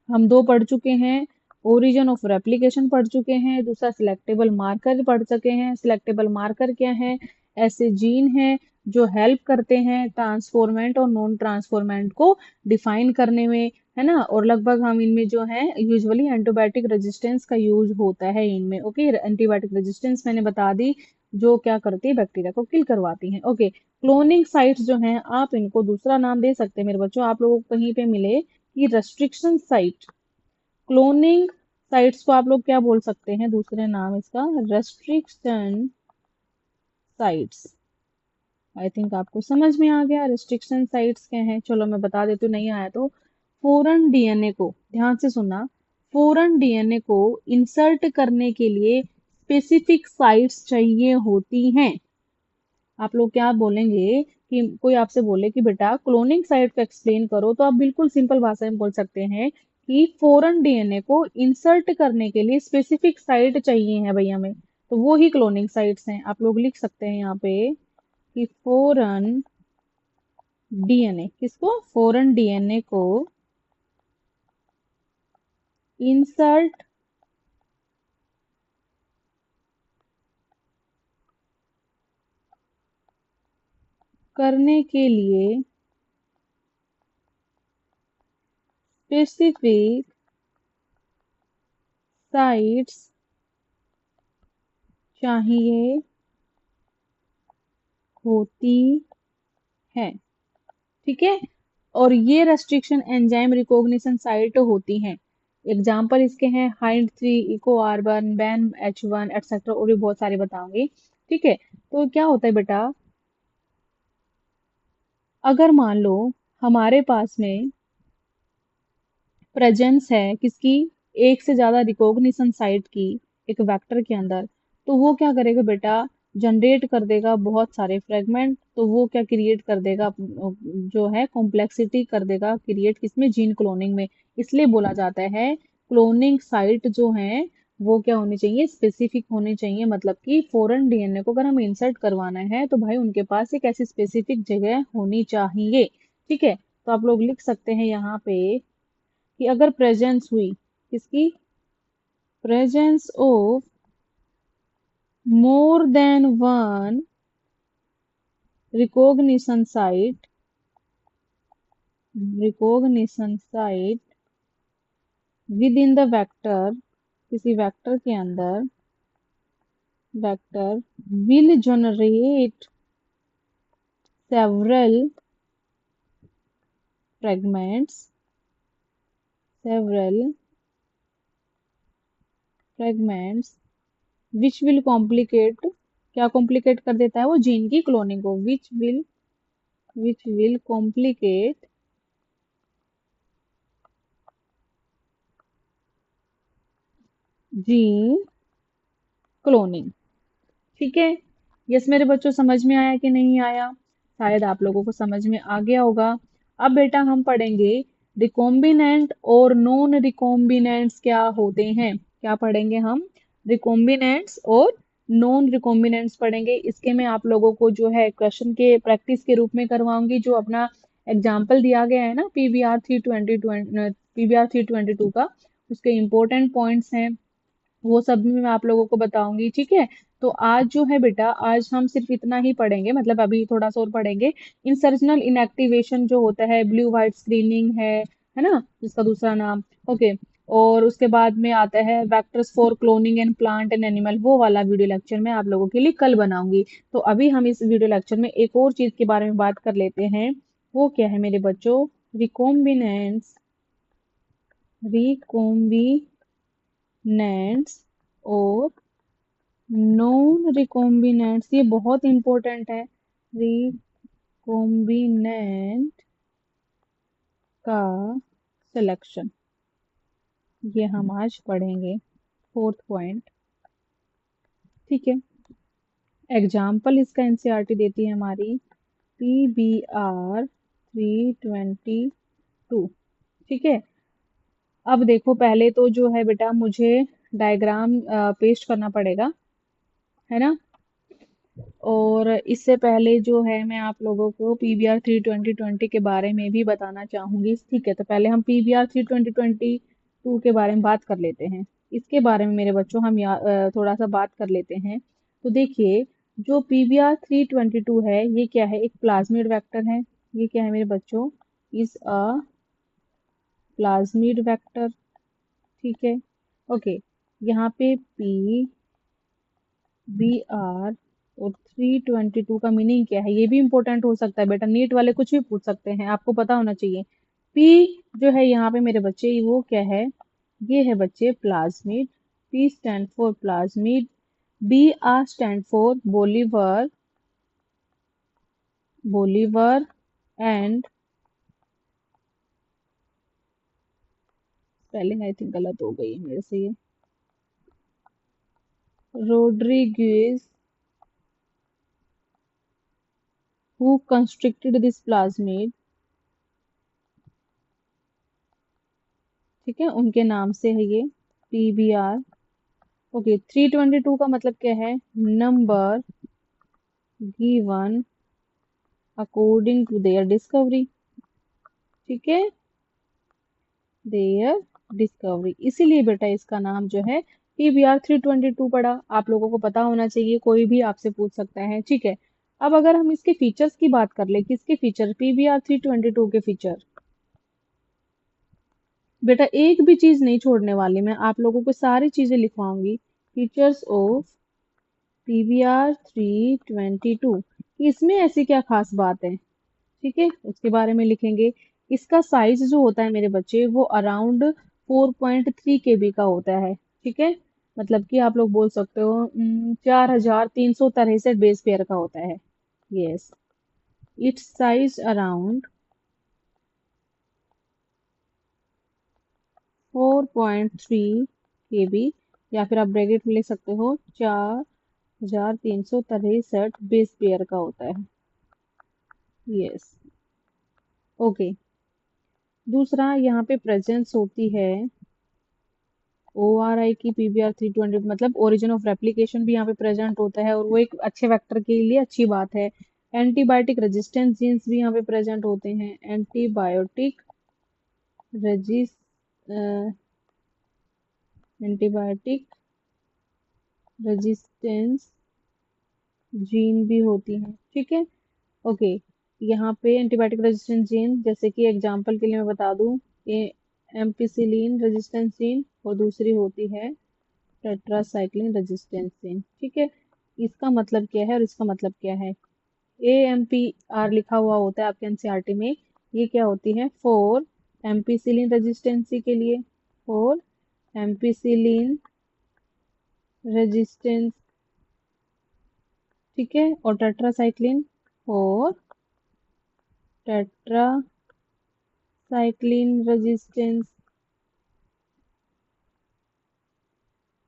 हम दो पढ़ चुके हैं, ओरिजिन ऑफ रेप्लिकेशन पढ़ चुके हैं, दूसरा सिलेक्टेबल मार्कर पढ़ चुके हैं। सिलेक्टेबल मार्कर क्या है? ऐसे जीन हैं जो हेल्प करते हैं ट्रांसफॉर्मेंट और नॉन ट्रांसफॉर्मेंट को डिफाइन करने में, है ना। और लगभग हम इनमें जो है यूजुअली एंटीबायोटिक रेजिस्टेंस का यूज होता है इनमें। ओके, एंटीबायोटिक रेजिस्टेंस मैंने बता दी, जो क्या करती है, बैक्टीरिया को किल करवाती है। ओके, क्लोनिंग साइट्स जो हैं आप इनको दूसरा नाम दे सकते हैं मेरे बच्चों। आप लोगों को कहीं पे मिले कि रेस्ट्रिक्शन साइट, क्लोनिंग साइट्स को आप लोग क्या बोल सकते हैं दूसरे नाम इसका? Restriction sites. आई थिंक आपको समझ में आ गया रेस्ट्रिक्शन साइट्स क्या हैं। चलो मैं बता देती हूँ, नहीं आया तो। फॉरेन डीएनए को, ध्यान से सुनना, फॉरेन डीएनए को इंसर्ट करने के लिए स्पेसिफिक साइट्स चाहिए होती हैं। आप लोग क्या बोलेंगे कि कोई आपसे बोले कि बेटा क्लोनिंग साइट को एक्सप्लेन करो, तो आप बिल्कुल सिंपल भाषा में बोल सकते हैं कि फॉरेन डीएनए को इंसर्ट करने के लिए स्पेसिफिक साइट चाहिए है भैया हमें, तो वो ही क्लोनिंग साइट्स हैं। आप लोग लिख सकते हैं यहाँ पे कि फॉरेन डीएनए, किसको? फॉरेन डीएनए को इंसर्ट करने के लिए स्पेसिफिक साइट्स चाहिए होती है। ठीक है, और ये रेस्ट्रिक्शन एंजाइम रिकॉग्निशन साइट होती हैं। एग्जाम्पल इसके हैं हाइंड थ्री, इको आर्बन, बैन H1 एटसेट्रा, और भी बहुत सारे बताऊंगी। ठीक है, तो क्या होता है बेटा, अगर मान लो हमारे पास में प्रेजेंस है किसकी, एक से ज्यादा रिकॉग्निशन साइट की एक वेक्टर के अंदर, तो वो क्या करेगा बेटा, जनरेट कर देगा बहुत सारे फ्रेगमेंट। तो वो क्या क्रिएट कर देगा, जो है कॉम्प्लेक्सिटी कर देगा क्रिएट, किसमें? जीन क्लोनिंग में। इसलिए बोला जाता है क्लोनिंग साइट जो है वो क्या होनी चाहिए, स्पेसिफिक होनी चाहिए। मतलब कि फॉरेन डीएनए को अगर हमें इंसर्ट करवाना है तो भाई उनके पास एक ऐसी स्पेसिफिक जगह होनी चाहिए। ठीक है, तो आप लोग लिख सकते हैं यहाँ पे कि अगर प्रेजेंस हुई किसकी, presence of more than one recognition site, recognition site with in the vector, किसी वेक्टर के अंदर, vector will generate several fragments, several fragments which will complicate, क्या कॉम्प्लिकेट कर देता है वो, जीन की क्लोनिंग को। Which will complicate gene cloning. ठीक है, यस मेरे बच्चों, समझ में आया कि नहीं आया? शायद आप लोगों को समझ में आ गया होगा। अब बेटा हम पढ़ेंगे रिकॉम्बिनेंट और नॉन रिकॉम्बिनेंट्स क्या होते हैं। क्या पढ़ेंगे हम? रिकॉम्बिनेंट्स और नॉन रिकॉम्बिनेंट्स पढ़ेंगे। इसके मैं आप लोगों को जो है क्वेश्चन के प्रैक्टिस के रूप में करवाऊंगी। जो अपना एग्जाम्पल दिया गया है ना पीबीआर 322 का, उसके इम्पोर्टेंट पॉइंट्स हैं, वो सब भी मैं आप लोगों को बताऊंगी। ठीक है? तो आज जो है बेटा, आज हम सिर्फ इतना ही पढ़ेंगे, मतलब अभी थोड़ा सा और पढ़ेंगे। इंसर्जनल इनएक्टिवेशन जो होता है, ब्लू व्हाइट स्क्रीनिंग है ना, जिसका दूसरा नाम। ओके। और उसके बाद में आता है vectors for cloning and plant and animal, वो वाला वीडियो लेक्चर मैं आप लोगों के लिए कल बनाऊंगी। तो अभी हम इस वीडियो लेक्चर में एक और चीज के बारे में बात कर लेते हैं। वो क्या है मेरे बच्चों? रिकॉम्बिनेंट्स। रिकॉम्बिनेंट्स और नॉन रिकॉम्बिनेंट्स, ये बहुत इंपॉर्टेंट है। रिकॉम्बिनेंट का सिलेक्शन, ये हम आज पढ़ेंगे, फोर्थ पॉइंट। ठीक है? एग्जाम्पल इसका एनसीईआरटी देती है हमारी PBR 322। ठीक है? अब देखो, पहले तो जो है बेटा मुझे डायग्राम पेस्ट करना पड़ेगा, है ना। और इससे पहले जो है मैं आप लोगों को PBR 32020 के बारे में भी बताना चाहूंगी। ठीक है? तो पहले हम PBR 32022 के बारे में बात कर लेते हैं। इसके बारे में मेरे बच्चों हम थोड़ा सा बात कर लेते हैं। तो देखिए, जो PBR 322 है, ये क्या है? एक प्लाज्मिड वेक्टर है। ये क्या है मेरे बच्चों? Is a plasmid vector. ठीक है? ओके। यहाँ पे PBR और 322 का मीनिंग क्या है, ये भी इंपॉर्टेंट हो सकता है बेटा, नीट वाले कुछ भी पूछ सकते हैं, आपको पता होना चाहिए। पी जो है यहाँ पे मेरे बच्चे, वो क्या है? ये है बच्चे plasmid. P stand for plasmid, BR stand for Bolivar, Bolivar and, spelling I think गलत हो गई है मेरे से ये, Rodriguez, who constructed this plasmid. ठीक है? उनके नाम से है ये PBR। ओके। 322 का मतलब क्या है? Number given according to their discovery. ठीक है? देयर डिस्कवरी, इसीलिए बेटा इसका नाम जो है PBR 322 पड़ा। आप लोगों को पता होना चाहिए, कोई भी आपसे पूछ सकता है। ठीक है? अब अगर हम इसके फीचर्स की बात कर ले, किसके फीचर? PBR 322 के फीचर। बेटा एक भी चीज नहीं छोड़ने वाली, मैं आप लोगों को सारी चीजें लिखवाऊंगी। फीचर्स ऑफ PBR 322, इसमें ऐसी क्या खास बात है? ठीक है? उसके बारे में लिखेंगे। इसका साइज जो होता है मेरे बच्चे, वो अराउंड 4.3 KB का होता है। ठीक है? मतलब कि आप लोग बोल सकते हो 4363 बेस पेयर का होता है। Yes, it's size around 4.3 KB, या फिर आप ब्रैकेट में लिख सकते हो 4363 बेस पेयर का होता है। यस। ओके। दूसरा, यहाँ पे प्रेजेंस होती है ORI की PBR 320, मतलब ओरिजिन ऑफ रेप्लिकेशन भी यहाँ पे प्रेजेंट होता है, और वो एक अच्छे वेक्टर के लिए अच्छी बात है। एंटीबायोटिक रेजिस्टेंस जीन्स भी यहाँ पे प्रेजेंट होते हैं। एंटीबायोटिक रेजिस एंटीबायोटिक रेजिस्टेंस जीन भी होती हैं। ठीक है? ओके। यहाँ पे एंटीबायोटिक रेजिस्टेंस जीन, जैसे कि एग्जांपल के लिए मैं बता दूं, ये एम्पिसिलिन रेजिस्टेंस जीन, और दूसरी होती है टेट्रासाइक्लिन रेजिस्टेंस जीन। ठीक है? इसका मतलब क्या है और इसका मतलब क्या है? AMPR लिखा हुआ होता है आपके एनसीईआरटी में। ये क्या होती है? फॉर एम्पिसिलिन रेजिस्टेंसी के लिए, फॉर एम्पिसिलिन रेजिस्टेंस। ठीक है? और tetracycline for tetracycline resistance.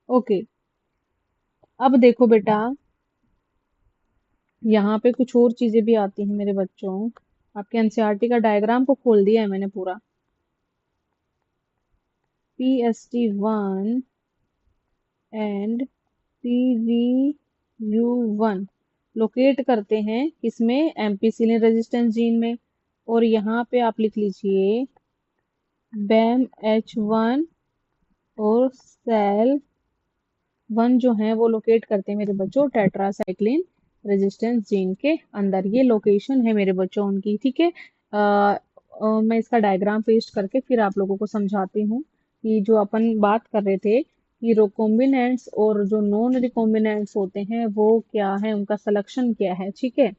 Okay. अब देखो बेटा, यहाँ पे कुछ और चीजें भी आती हैं मेरे बच्चों। आपके एनसीईआरटी का डायग्राम को खोल दिया है मैंने पूरा। PST1 एंड PVU1 लोकेट करते हैं किसमें, एम्पीसिलिन रेजिस्टेंस जीन में। और यहाँ पे आप लिख लीजिए BAM-H1 और SAL1 जो है वो लोकेट करते हैं मेरे बच्चों टेट्रासाइक्लिन रेजिस्टेंस जीन के अंदर। ये लोकेशन है मेरे बच्चों उनकी, ठीक है। मैं इसका डायग्राम पेस्ट करके फिर आप लोगों को समझाती हूँ कि जो अपन बात कर रहे थे कि रिकॉम्बिनेंट्स और जो नॉन रिकॉम्बिनेंट्स होते हैं वो क्या है, उनका सिलेक्शन क्या है, ठीक है।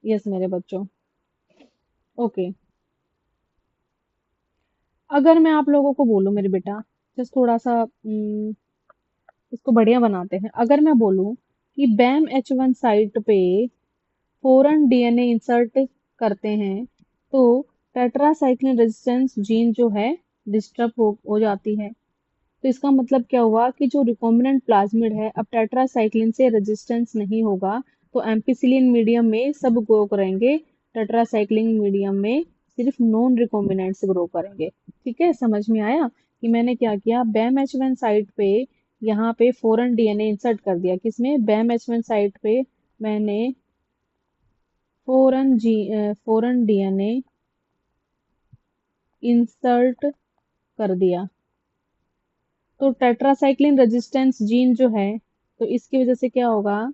यस मेरे बच्चों, ओके। अगर मैं आप लोगों को बोलूं मेरे बेटा, जस्ट थोड़ा सा इसको बढ़िया बनाते हैं। अगर मैं बोलूं कि BAM-H1 साइट पे फॉरेन डीएनए इंसर्ट करते हैं तो टेट्रासाइक्लिन रेजिस्टेंस जीन जो है डिस्टर्ब हो जाती है। तो इसका मतलब क्या हुआ कि जो रिकॉम्बिनेंट प्लाज्मिड है अब टेट्रासाइक्लिन से रेजिस्टेंस नहीं होगा, तो एम्पिसिलिन मीडियम में सब ग्रो करेंगे, टेट्रासाइक्लिन मीडियम में सिर्फ नॉन रिकॉम्बिनेंट्स ग्रो करेंगे। ठीक है, समझ में आया कि मैंने क्या किया। BAM-H1 साइट पे यहाँ पे फॉरेन डीएनए इंसर्ट कर दिया, किसमें, BAM-H1 साइट पे मैंने फॉरेन डीएनए इंसर्ट कर दिया। तो टेट्रासाइक्लिन रेजिस्टेंस जीन जो है, तो इसकी वजह से क्या होगा,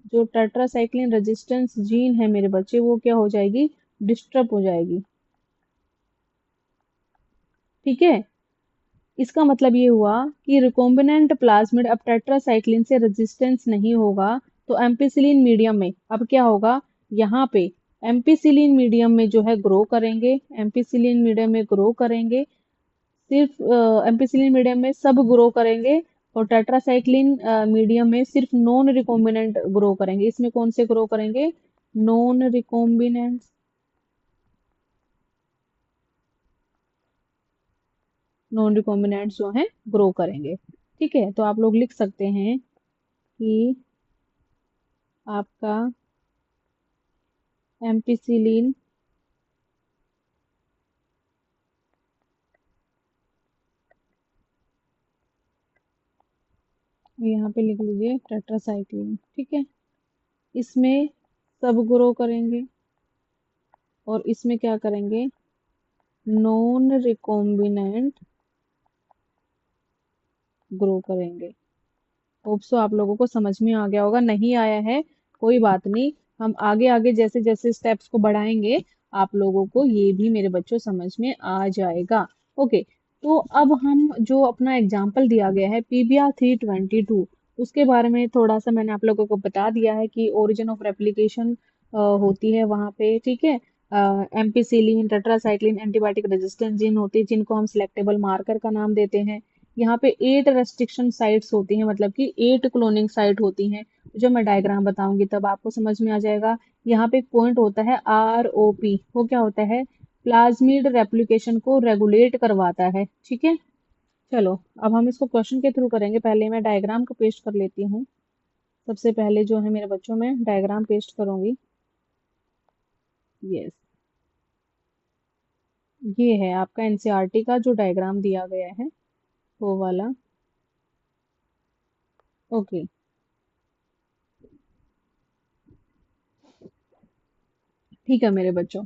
जो टेट्रासाइक्लिन रेजिस्टेंस जीन है मेरे बच्चे वो क्या हो जाएगी, डिस्टर्ब हो जाएगी। ठीक है, इसका मतलब ये हुआ कि रिकॉम्बिनेंट प्लाज्मिड अब टेट्रासाइक्लिन से रेजिस्टेंस नहीं होगा, तो एम्पिसिलिन मीडियम में अब क्या होगा, यहाँ पे एम्पिसिलिन मीडियम में जो है ग्रो करेंगे, एम्पिसिलिन मीडियम में ग्रो करेंगे, सिर्फ एम्पिसिलिन मीडियम में सब ग्रो करेंगे। और टेट्रासाइक्लिन मीडियम में सिर्फ नॉन रिकॉम्बिनेंट ग्रो करेंगे। इसमें कौन से ग्रो करेंगे, नॉन रिकॉम्बिनेंट, नॉन रिकॉम्बिनेंट जो है ग्रो करेंगे। ठीक है, तो आप लोग लिख सकते हैं कि आपका एम्पिसिलिन यहाँ पे लिख लीजिए टेट्रासाइक्लिन, ठीक है, इसमें सब ग्रो करेंगे और इसमें क्या करेंगे, नॉन रिकॉम्बिनेंट ग्रो करेंगे। होप सो आप लोगों को समझ में आ गया होगा, नहीं आया है कोई बात नहीं, हम आगे आगे जैसे जैसे स्टेप्स को बढ़ाएंगे आप लोगों को ये भी मेरे बच्चों समझ में आ जाएगा। ओके, तो अब हम जो अपना एग्जाम्पल दिया गया है PBr322, उसके बारे में थोड़ा सा मैंने आप लोगों को बता दिया है कि ओरिजिन ऑफ रेप्लिकेशन होती है वहां पे, ठीक है। Ampicillin tetracycline antibiotic resistant gene होती है जिनको हम सिलेक्टेबल मार्कर का नाम देते हैं। यहाँ पे 8 रेस्ट्रिक्शन साइट्स होती हैं, मतलब कि 8 क्लोनिंग साइट होती हैं। जो मैं डायग्राम बताऊंगी तब आपको समझ में आ जाएगा। यहाँ पे एक पॉइंट होता है ROP, वो क्या होता है, प्लाज्मिड रेप्लिकेशन को रेगुलेट करवाता है, ठीक है। चलो अब हम इसको क्वेश्चन के थ्रू करेंगे, पहले मैं डायग्राम को पेस्ट कर लेती हूँ। सबसे पहले जो है मेरे बच्चों में डायग्राम पेस्ट करूंगी। यस, ये है आपका एनसीईआरटी का जो डायग्राम दिया गया है वो वाला। ओके, ठीक है मेरे बच्चों,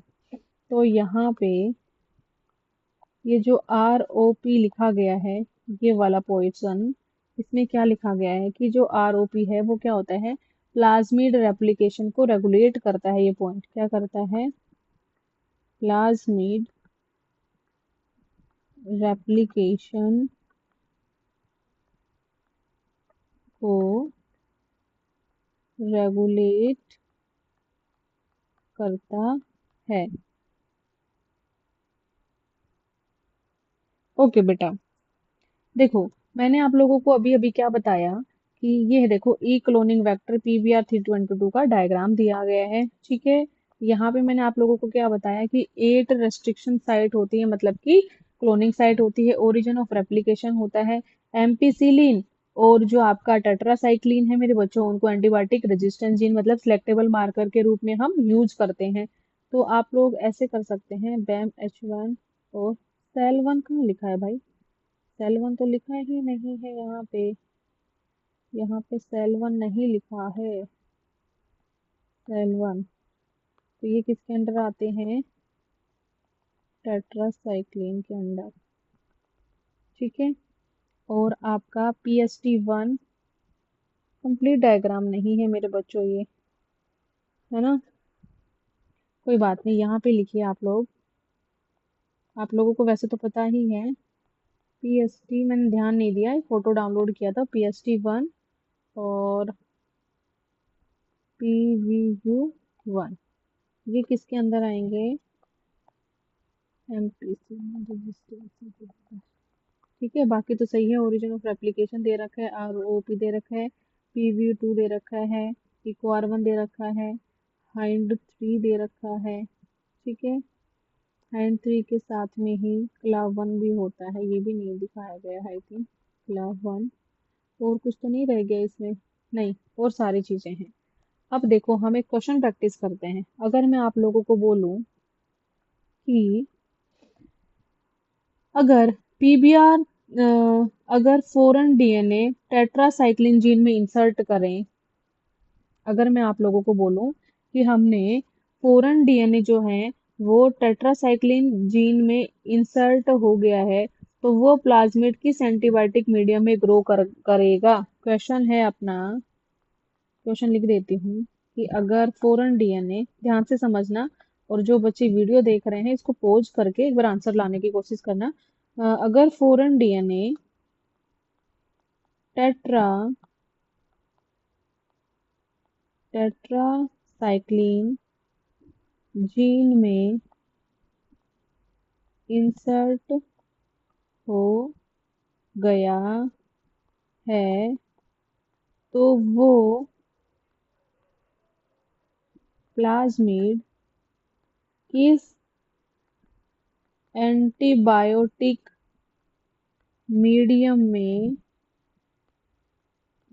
तो यहाँ पे ये जो ROP लिखा गया है, ये वाला पोर्शन, इसमें क्या लिखा गया है कि जो ROP है वो क्या होता है, प्लाज्मिड रेप्लिकेशन को रेगुलेट करता है। ये पॉइंट क्या करता है, प्लाज्मिड रेप्लिकेशन को रेगुलेट करता है। ओके बेटा, देखो मैंने आप लोगों को अभी अभी क्या बताया कि ये देखो ई क्लोनिंग वेक्टर PBr322 का डायग्राम दिया गया है, ठीक है। यहाँ पे मैंने आप लोगों को क्या बताया कि 8 रेस्ट्रिक्शन साइट होती है, मतलब कि क्लोनिंग साइट होती है, ओरिजिन ऑफ रेप्लिकेशन होता है एम्पिसिलिन और जो आपका टेट्रासाइक्लिन है मेरे बच्चों, उनको एंटीबायोटिक रेजिस्टेंस जीन मतलब सिलेक्टेबल मार्कर के रूप में हम यूज करते हैं। तो आप लोग ऐसे कर सकते हैं, BAM-H1 और सेल 1 कहाँ लिखा है भाई? सेल 1 तो लिखा ही नहीं है यहाँ पे, यहाँ पे सेल 1 नहीं लिखा है। सेल 1 तो ये किसके अंडर आते हैं? टेट्रासाइक्लिन के अंडर, ठीक है। और आपका PST1 कंप्लीट डायग्राम नहीं है मेरे बच्चों ये, है ना, कोई बात नहीं, यहाँ पे लिखिए आप लोग, आप लोगों को वैसे तो पता ही है। PST मैंने ध्यान नहीं दिया, फोटो डाउनलोड किया था, PST1 और PVU1, ये किसके अंदर आएंगे? MPC रजिस्टेंस, ठीक है। बाकी तो सही है, ओरिजिन ऑफ रेप्लिकेशन दे रखा है, ROP दे रखा है, PVU2 दे रखा है, EcoR1 दे रखा है, HIND3 दे रखा है, ठीक है। HIND3 के साथ में ही CLAV1 भी होता है, ये भी नहीं दिखाया गया है आई थिंक, CLAV1। और कुछ तो नहीं रह गया इसमें? नहीं, और सारी चीजें हैं। अब देखो, हम एक क्वेश्चन प्रैक्टिस करते हैं। अगर मैं आप लोगों को बोलूं कि अगर PBR अगर फॉरेन DNA टेट्रासाइक्लिन जीन में इंसर्ट करें, अगर मैं आप लोगों को बोलूं कि हमने फॉरेन DNA जो है वो टेट्रासाइक्लिन जीन में इंसर्ट हो गया है, तो वो प्लाज्मिड किस एंटीबायोटिक मीडियम में ग्रो करेगा? क्वेश्चन है अपना, क्वेश्चन लिख देती हूँ कि अगर फॉरेन DNA, ध्यान से समझना, और जो बच्चे वीडियो देख रहे हैं इसको पॉज करके एक बार आंसर लाने की कोशिश करना। अगर foreign DNA tetra tetracycline gene में इंसर्ट हो गया है, तो वो प्लाज्मिड किस एंटीबायोटिक मीडियम में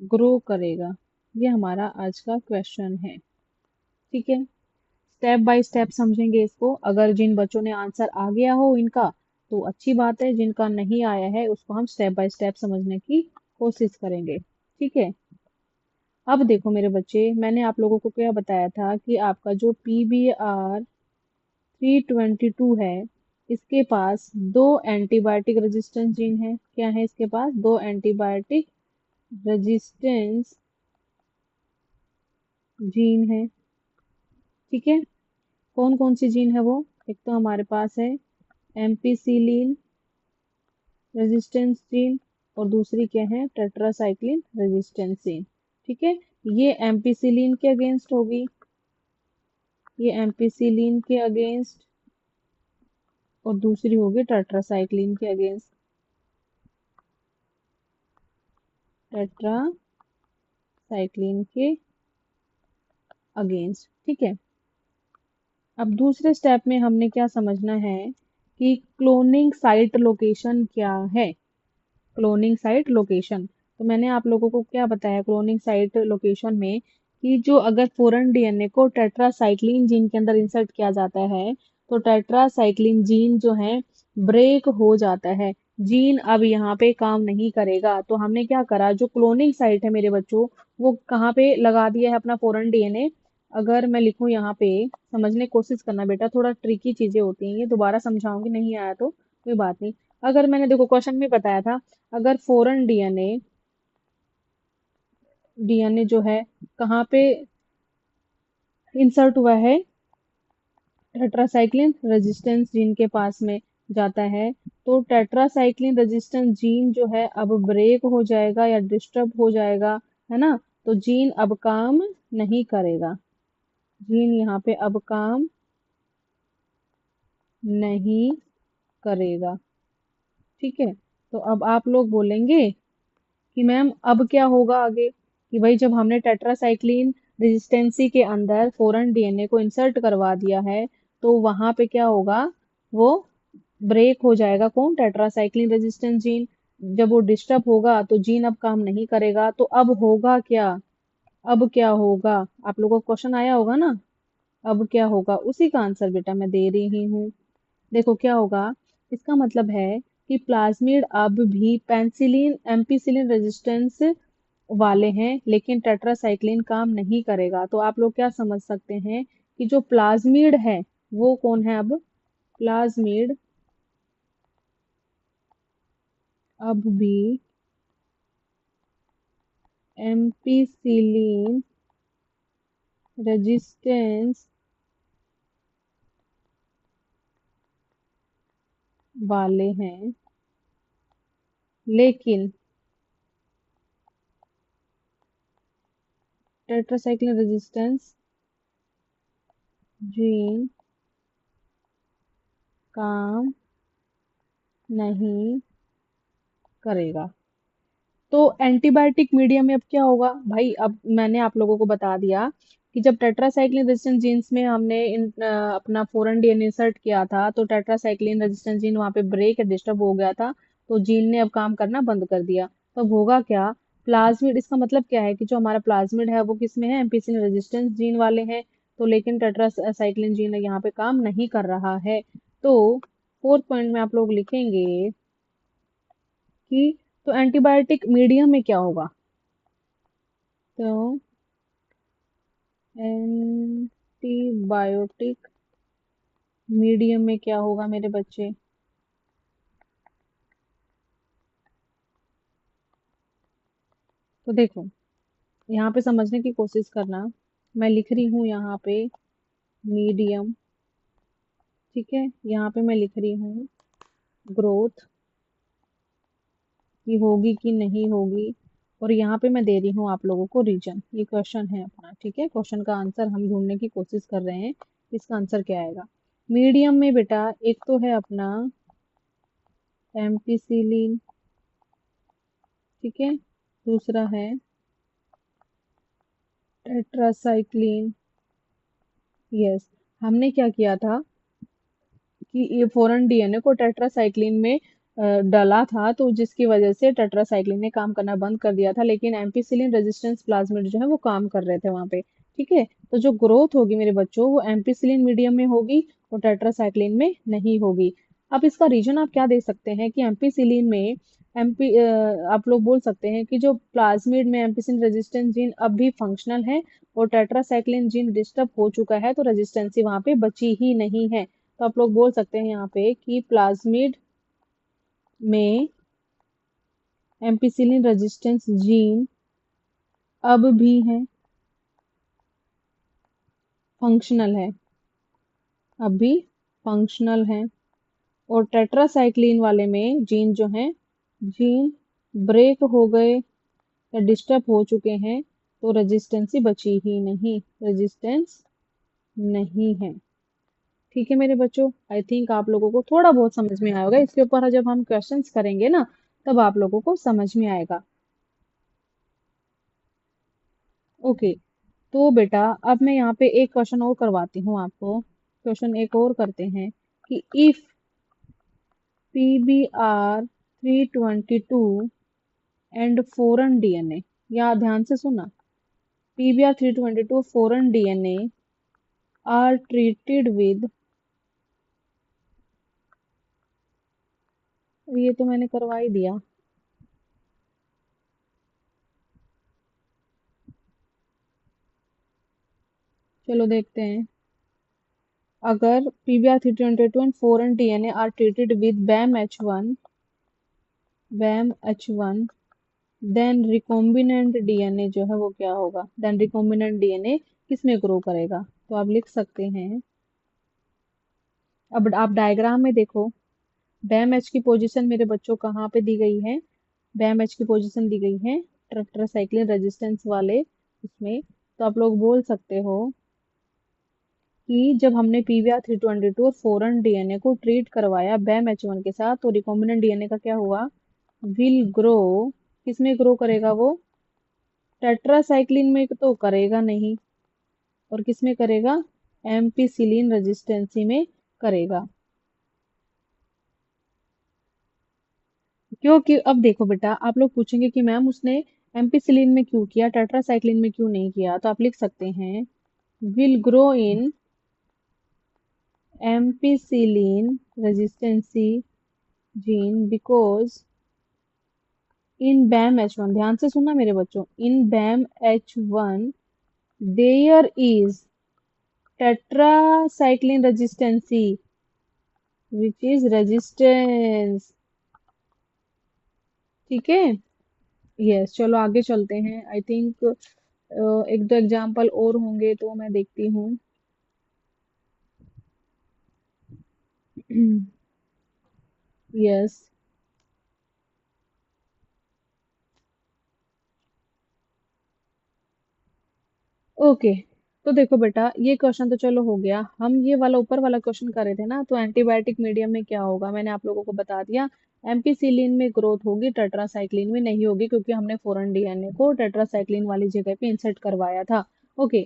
ग्रो करेगा? ये हमारा आज का क्वेश्चन है, ठीक है। स्टेप बाय स्टेप समझेंगे इसको। अगर जिन बच्चों ने आंसर आ गया हो इनका तो अच्छी बात है, जिनका नहीं आया है उसको हम स्टेप बाय स्टेप समझने की कोशिश करेंगे, ठीक है। अब देखो मेरे बच्चे, मैंने आप लोगों को क्या बताया था कि आपका जो PBR322 है, इसके पास दो एंटीबायोटिक रेजिस्टेंस जीन है। क्या है इसके पास? दो एंटीबायोटिक रेजिस्टेंस जीन है, ठीक है। कौन कौन सी जीन है वो? एक तो हमारे पास है एम्पीसिलिन रेजिस्टेंस जीन, और दूसरी क्या है? टेट्रासाइक्लिन रेजिस्टेंस जीन, ठीक है। ये एम्पीसिलिन के अगेंस्ट होगी, ये एम्पीसिलिन के अगेंस्ट, और दूसरी होगी टेट्रासाइक्लिन के अगेंस्ट, टेट्रासाइक्लिन के अगेंस्ट, ठीक है। अब दूसरे स्टेप में हमने क्या समझना है कि क्लोनिंग साइट लोकेशन क्या है। क्लोनिंग साइट लोकेशन, तो मैंने आप लोगों को क्या बताया क्लोनिंग साइट लोकेशन में, कि जो अगर फॉरेन DNA को टेट्रासाइक्लिन जीन के अंदर इंसर्ट किया जाता है, तो टेट्रासाइक्लिन जीन जो है ब्रेक हो जाता है, जीन अब यहाँ पे काम नहीं करेगा। तो हमने क्या करा, जो क्लोनिंग साइट है मेरे बच्चों, वो कहाँ पे लगा दिया है अपना फॉरेन DNA। अगर मैं लिखूं यहाँ पे, समझने की कोशिश करना बेटा, थोड़ा ट्रिकी चीजें होती हैं ये, दोबारा समझाऊंगी, नहीं आया तो कोई बात नहीं। अगर मैंने देखो क्वेश्चन में बताया था, अगर फॉरेन डीएनए जो है कहाँ पे इंसर्ट हुआ है? टेट्रासाइक्लिन रेजिस्टेंस जीन के पास में जाता है, तो टेट्रासाइक्लिन रेजिस्टेंस जीन जो है अब ब्रेक हो जाएगा या डिस्टर्ब हो जाएगा, है ना। तो जीन अब काम नहीं करेगा, जीन यहाँ पे अब काम नहीं करेगा, ठीक है। तो अब आप लोग बोलेंगे कि मैम अब क्या होगा आगे, कि भाई जब हमने टेट्रासाइक्लिन रेजिस्टेंसी के अंदर फॉरेन DNA को इंसर्ट करवा दिया है, तो वहां पे क्या होगा? वो ब्रेक हो जाएगा, कौन? Tetracycline resistance gene. जब वो डिस्टर्ब होगा तो जीन अब काम नहीं करेगा, तो अब होगा क्या? अब क्या होगा? आप लोगों को क्वेश्चन आया होगा ना, अब क्या होगा? उसी का आंसर बेटा मैं दे रही हूँ। देखो क्या होगा, इसका मतलब है कि प्लाज्मिड अब भी पेनिसिलिन एम्पिसिलिन रेजिस्टेंस वाले हैं, लेकिन टेट्रासाइक्लिन काम नहीं करेगा। तो आप लोग क्या समझ सकते हैं कि जो प्लाज्मिड है वो कौन है अब? प्लाज्मिड अब भी एम्पिसिलिन रेजिस्टेंस वाले हैं, लेकिन टेट्रासाइक्लिन रेजिस्टेंस जीन काम नहीं करेगा। तो एंटीबायोटिक मीडियम में अब क्या होगा भाई? अब मैंने आप लोगों को बता दिया कि जब टेट्रासाइक्लिन रेजिस्टेंस जीन्स में हमने अपना फोरन डीएनए इंसर्ट किया था, तो टेट्रासाइक्लिन रेजिस्टेंस जीन वहां पे ब्रेक डिस्टर्ब हो गया था, तो जीन ने अब काम करना बंद कर दिया। तो अब होगा क्या? प्लाज्मिड, इसका मतलब क्या है कि जो हमारा प्लाज्मिड है वो किस में है? एम्पिसिलिन रेजिस्टेंस जीन वाले हैं, तो लेकिन टेट्रासाइक्लिन जीन यहाँ पे काम नहीं कर रहा है। तो फोर्थ पॉइंट में आप लोग लिखेंगे कि तो एंटीबायोटिक मीडियम में क्या होगा? तो एंटीबायोटिक मीडियम में क्या होगा मेरे बच्चे? तो देखो, यहाँ पे समझने की कोशिश करना। मैं लिख रही हूँ यहाँ पे मीडियम, ठीक है। यहाँ पे मैं लिख रही हूँ ग्रोथ की होगी कि नहीं होगी, और यहाँ पे मैं दे रही हूँ आप लोगों को रीजन। ये क्वेश्चन है अपना, ठीक है। क्वेश्चन का आंसर हम ढूंढने की कोशिश कर रहे हैं, इसका आंसर क्या आएगा। मीडियम में बेटा एक तो है अपना एम्पिसिलिन, ठीक है। दूसरा है टेट्रासाइक्लिन। यस, हमने क्या किया था कि ये फॉरेन डीएनए को टेट्रासाइक्लिन में डाला था, तो जिसकी वजह से टेट्रासाइक्लिन ने काम करना बंद कर दिया था, लेकिन एम्पिसिलिन रेजिस्टेंस प्लाज्मिड जो है वो काम कर रहे थे वहां पे, ठीक है। तो जो ग्रोथ होगी मेरे बच्चों वो एम्पिसिलिन मीडियम में होगी और टेट्रासाइक्लिन में नहीं होगी। अब इसका रीजन आप क्या दे सकते हैं कि एम्पिसिलिन में आप लोग बोल सकते हैं कि जो प्लाज्मिड में एम्पिसिलिन रेजिस्टेंस जीन अब भी फंक्शनल है, और टेट्रासाइक्लिन जीन डिस्टर्ब हो चुका है, तो रेजिस्टेंसी वहां पे बची ही नहीं है। तो आप लोग बोल सकते हैं यहाँ पे कि प्लाज्मिड में एम्पिसिलिन रेजिस्टेंस जीन अब भी है, फंक्शनल है, अब भी फंक्शनल है। और टेट्रासाइक्लिन वाले में जीन जो है, जीन ब्रेक हो गए या डिस्टर्ब हो चुके हैं, तो रेजिस्टेंसी बची ही नहीं, रेजिस्टेंस नहीं है। ठीक है मेरे बच्चों, आई थिंक आप लोगों को थोड़ा बहुत समझ में आया होगा। इसके ऊपर जब हम क्वेश्चंस करेंगे ना, तब आप लोगों को समझ में आएगा। ओके, तो बेटा अब मैं यहाँ पे एक क्वेश्चन और करवाती हूँ आपको। क्वेश्चन एक और करते हैं कि if PBr322 and foreign DNA, या ध्यान से सुना, PBr322 foreign DNA are treated with, ये तो मैंने करवा ही दिया। चलो देखते हैं। अगर PBr322 and foreign DNA are treated with BAM H1 then recombinant DNA जो है वो क्या होगा? देन रिकॉम्बिनेंट डीएनए किस में ग्रो करेगा? तो आप लिख सकते हैं, अब आप डायग्राम में देखो, बैम एच की पोजीशन मेरे बच्चों कहाँ पे दी गई है? बैम एच की पोजीशन दी गई है टेट्रासाइक्लिन रेजिस्टेंस वाले उसमें। तो आप लोग बोल सकते हो कि जब हमने PBr322 और फॉरेन डीएनए को ट्रीट करवाया बैम H1 के साथ, तो रिकॉम्बिनेंट डीएनए का क्या हुआ? विल ग्रो, किसमें ग्रो करेगा वो? टेट्रासाइक्लिन में तो करेगा नहीं, और किस में करेगा? एम्पिसिलिन रेजिस्टेंसी में करेगा। क्योंकि अब देखो बेटा, आप लोग पूछेंगे कि मैम उसने एम्पिसिलिन में क्यों किया, टेट्रासाइक्लिन में क्यों नहीं किया, तो आप लिख सकते हैं will grow in ampicillin resistance gene because in Bam H1, ध्यान से सुनना मेरे बच्चों, in Bam H1 there is tetracycline resistance which is resistance। ठीक है। यस, चलो आगे चलते हैं। आई थिंक एक दो एग्जाम्पल और होंगे तो मैं देखती हूँ। यस। ओके। तो देखो बेटा, ये क्वेश्चन तो चलो हो गया। हम ये वाला ऊपर वाला क्वेश्चन कर रहे थे ना, तो एंटीबायोटिक मीडियम में क्या होगा मैंने आप लोगों को बता दिया। एम्पिसिलिन में ग्रोथ होगी, टेट्रासाइक्लिन में नहीं होगी, क्योंकि हमने फॉरेन डीएनए को टेट्रासाइक्लिन वाली जगह पे इंसर्ट करवाया था। ओके।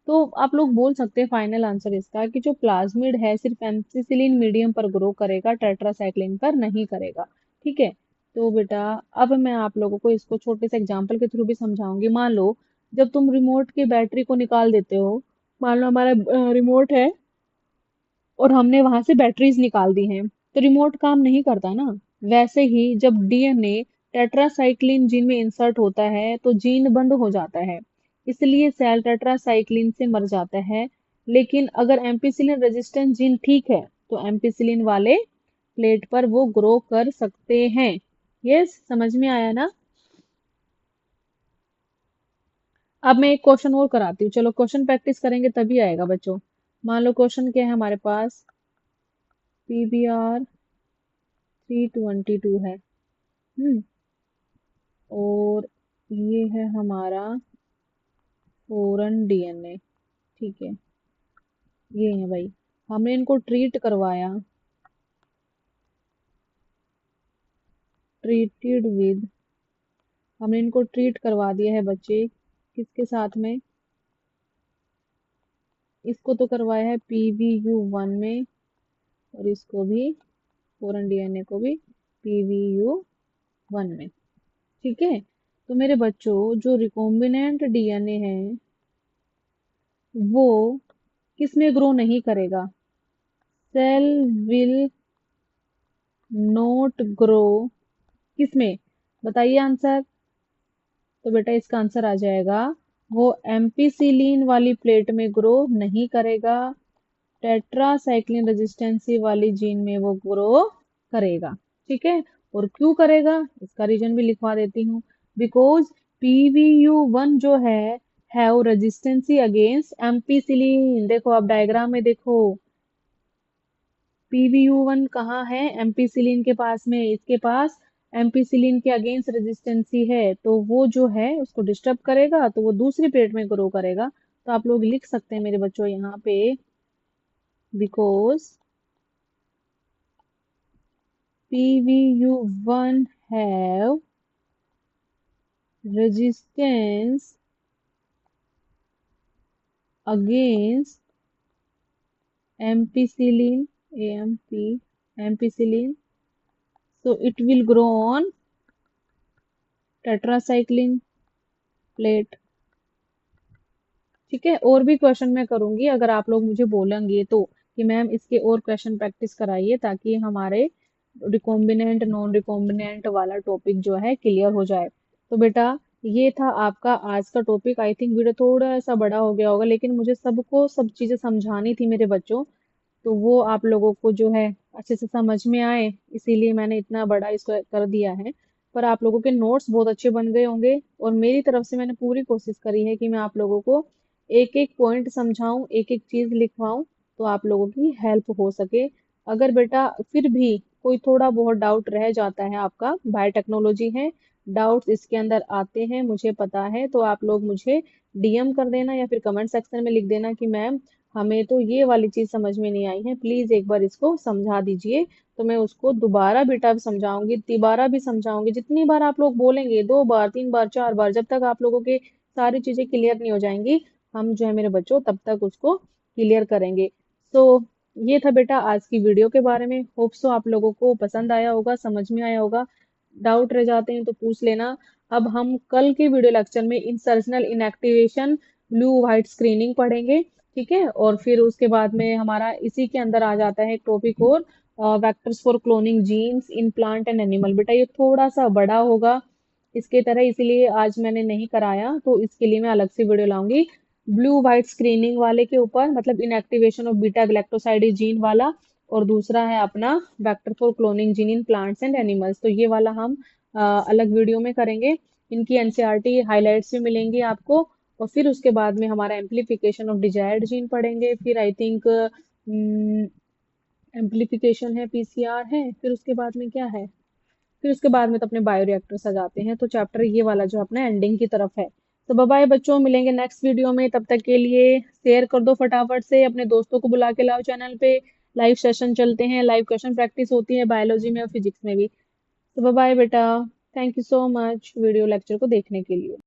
तो आप लोग बोल सकते हैं फाइनल आंसर इसका कि जो प्लाज्मिड है सिर्फ एम्पिसिलिन मीडियम पर ग्रो करेगा, टेट्रासाइक्लिन पर नहीं करेगा। ठीक है। तो बेटा, अब मैं आप लोगों को इसको छोटे से एग्जाम्पल के थ्रू भी समझाऊंगी। मान लो जब तुम रिमोट की बैटरी को निकाल देते हो, मान लो हमारा रिमोट है और हमने वहां से बैटरीज निकाल दी हैं, तो रिमोट काम नहीं करता ना। वैसे ही जब डीएनए टेट्रासाइक्लिन जीन में इंसर्ट होता है तो जीन बंद हो जाता है, इसलिए सेल टेट्रासाइक्लिन से मर जाता है। लेकिन अगर एम्पिसिलिन रेजिस्टेंस जीन ठीक है तो एम्पिसिलिन वाले प्लेट पर वो ग्रो कर सकते हैं। यस, समझ में आया ना। अब मैं एक क्वेश्चन और कराती हूँ, चलो क्वेश्चन प्रैक्टिस करेंगे तभी आएगा बच्चों। मान लो क्वेश्चन क्या है हमारे पास, PBR 322 है। और ये है हमारा फॉरेन डीएनए। ठीक है। ये है भाई, हमने इनको ट्रीट करवाया, ट्रीटेड विद, हमने इनको ट्रीट करवा दिया है बच्चे, किसके साथ में, इसको तो करवाया है PBU1 में, और इसको भी, फॉरेन डीएनए को भी PBU1 में। ठीक है। तो मेरे बच्चों, जो रिकॉम्बिनेंट डीएनए है वो किसमें ग्रो नहीं करेगा, सेल विल नॉट ग्रो, किसमें, बताइए आंसर। तो बेटा इसका आंसर आ जाएगा, वो एम्पिसिलिन वाली प्लेट में ग्रो नहीं करेगा, टेट्रासाइक्लिन रेजिस्टेंसी वाली जीन में वो ग्रो करेगा। ठीक है। और क्यों करेगा, इसका रीजन भी लिखवा देती हूँ। बिकॉज PBU1 जो है वो रेजिस्टेंसी अगेंस्ट एम्पिसिलिन। देखो अब डायग्राम में देखो, PBU1 कहाँ है, एम्पिसिलिन के पास में, इसके पास एम्पिसिलिन के अगेंस्ट रेजिस्टेंसी है, तो वो जो है उसको डिस्टर्ब करेगा, तो वो दूसरी प्लेट में ग्रो करेगा। तो आप लोग लिख सकते हैं मेरे बच्चों यहाँ पे, because PBU1 have resistance against ampicillin, ampicillin, so it will grow on tetracycline plate। ठीक है। और भी क्वेश्चन मैं करूंगी अगर आप लोग मुझे बोलेंगे तो, कि मैम इसके और क्वेश्चन प्रैक्टिस कराइए, ताकि हमारे रिकॉम्बिनेंट नॉन रिकॉम्बिनेंट वाला टॉपिक जो है क्लियर हो जाए। तो बेटा, ये था आपका आज का टॉपिक। आई थिंक वीडियो थोड़ा सा बड़ा हो गया होगा, लेकिन मुझे सबको सब चीजें समझानी थी मेरे बच्चों, तो वो आप लोगों को जो है अच्छे से समझ में आए, इसीलिए मैंने इतना बड़ा इसको कर दिया है। पर आप लोगों के नोट्स बहुत अच्छे बन गए होंगे, और मेरी तरफ से मैंने पूरी कोशिश करी है कि मैं आप लोगों को एक एक पॉइंट समझाऊं, एक एक चीज लिखवाऊं, तो आप लोगों की हेल्प हो सके। अगर बेटा फिर भी कोई थोड़ा बहुत डाउट रह जाता है, आपका बायोटेक्नोलॉजी है, डाउट्स इसके अंदर आते हैं मुझे पता है, तो आप लोग मुझे DM कर देना या फिर कमेंट सेक्शन में लिख देना कि मैम हमें तो ये वाली चीज समझ में नहीं आई है, प्लीज एक बार इसको समझा दीजिए। तो मैं उसको दोबारा बेटा समझाऊंगी, तिबारा भी समझाऊंगी, जितनी बार आप लोग बोलेंगे, 2 बार 3 बार 4 बार, जब तक आप लोगों के सारी चीजें क्लियर नहीं हो जाएंगी, हम जो है मेरे बच्चों तब तक उसको क्लियर करेंगे। तो ये था बेटा आज की वीडियो के बारे में। होप सो आप लोगों को पसंद आया होगा, समझ में आया होगा। डाउट रह जाते हैं तो पूछ लेना। अब हम कल के वीडियो लेक्चर में insertional inactivation blue white screening पढ़ेंगे, ठीक है। और फिर उसके बाद में हमारा इसी के अंदर आ जाता है टॉपिक और vectors for cloning genes in plant and animal. बेटा ये थोड़ा सा बड़ा होगा इसके तरह, इसीलिए आज मैंने नहीं कराया, तो इसके लिए मैं अलग से वीडियो लाऊंगी ब्लू व्हाइट स्क्रीनिंग वाले के ऊपर, मतलब inactivation of beta galactoside gene वाला। और दूसरा है अपना vector for cloning gene in plants and animals, तो ये वाला हम अलग वीडियो में करेंगे। इनकी एनसीईआरटी हाइलाइट्स भी मिलेंगी आपको। और फिर उसके बाद में हमारा एम्प्लीफिकेशन ऑफ डिजायर्ड जीन पढ़ेंगे। फिर आई थिंक एम्प्लीफिकेशन है, पीसीआर है, फिर उसके बाद में क्या है, फिर उसके बाद में तो अपने बायोरिएक्टर्स आ जाते हैं। तो चैप्टर ये वाला जो अपना एंडिंग की तरफ है। तो बाय बाय बच्चों, मिलेंगे नेक्स्ट वीडियो में। तब तक के लिए शेयर कर दो फटाफट से, अपने दोस्तों को बुला के लाओ चैनल पे। लाइव सेशन चलते हैं, लाइव क्वेश्चन प्रैक्टिस होती है बायोलॉजी में और फिजिक्स में भी। तो बाय बाय बेटा, thank you so much video lecture को देखने के लिए।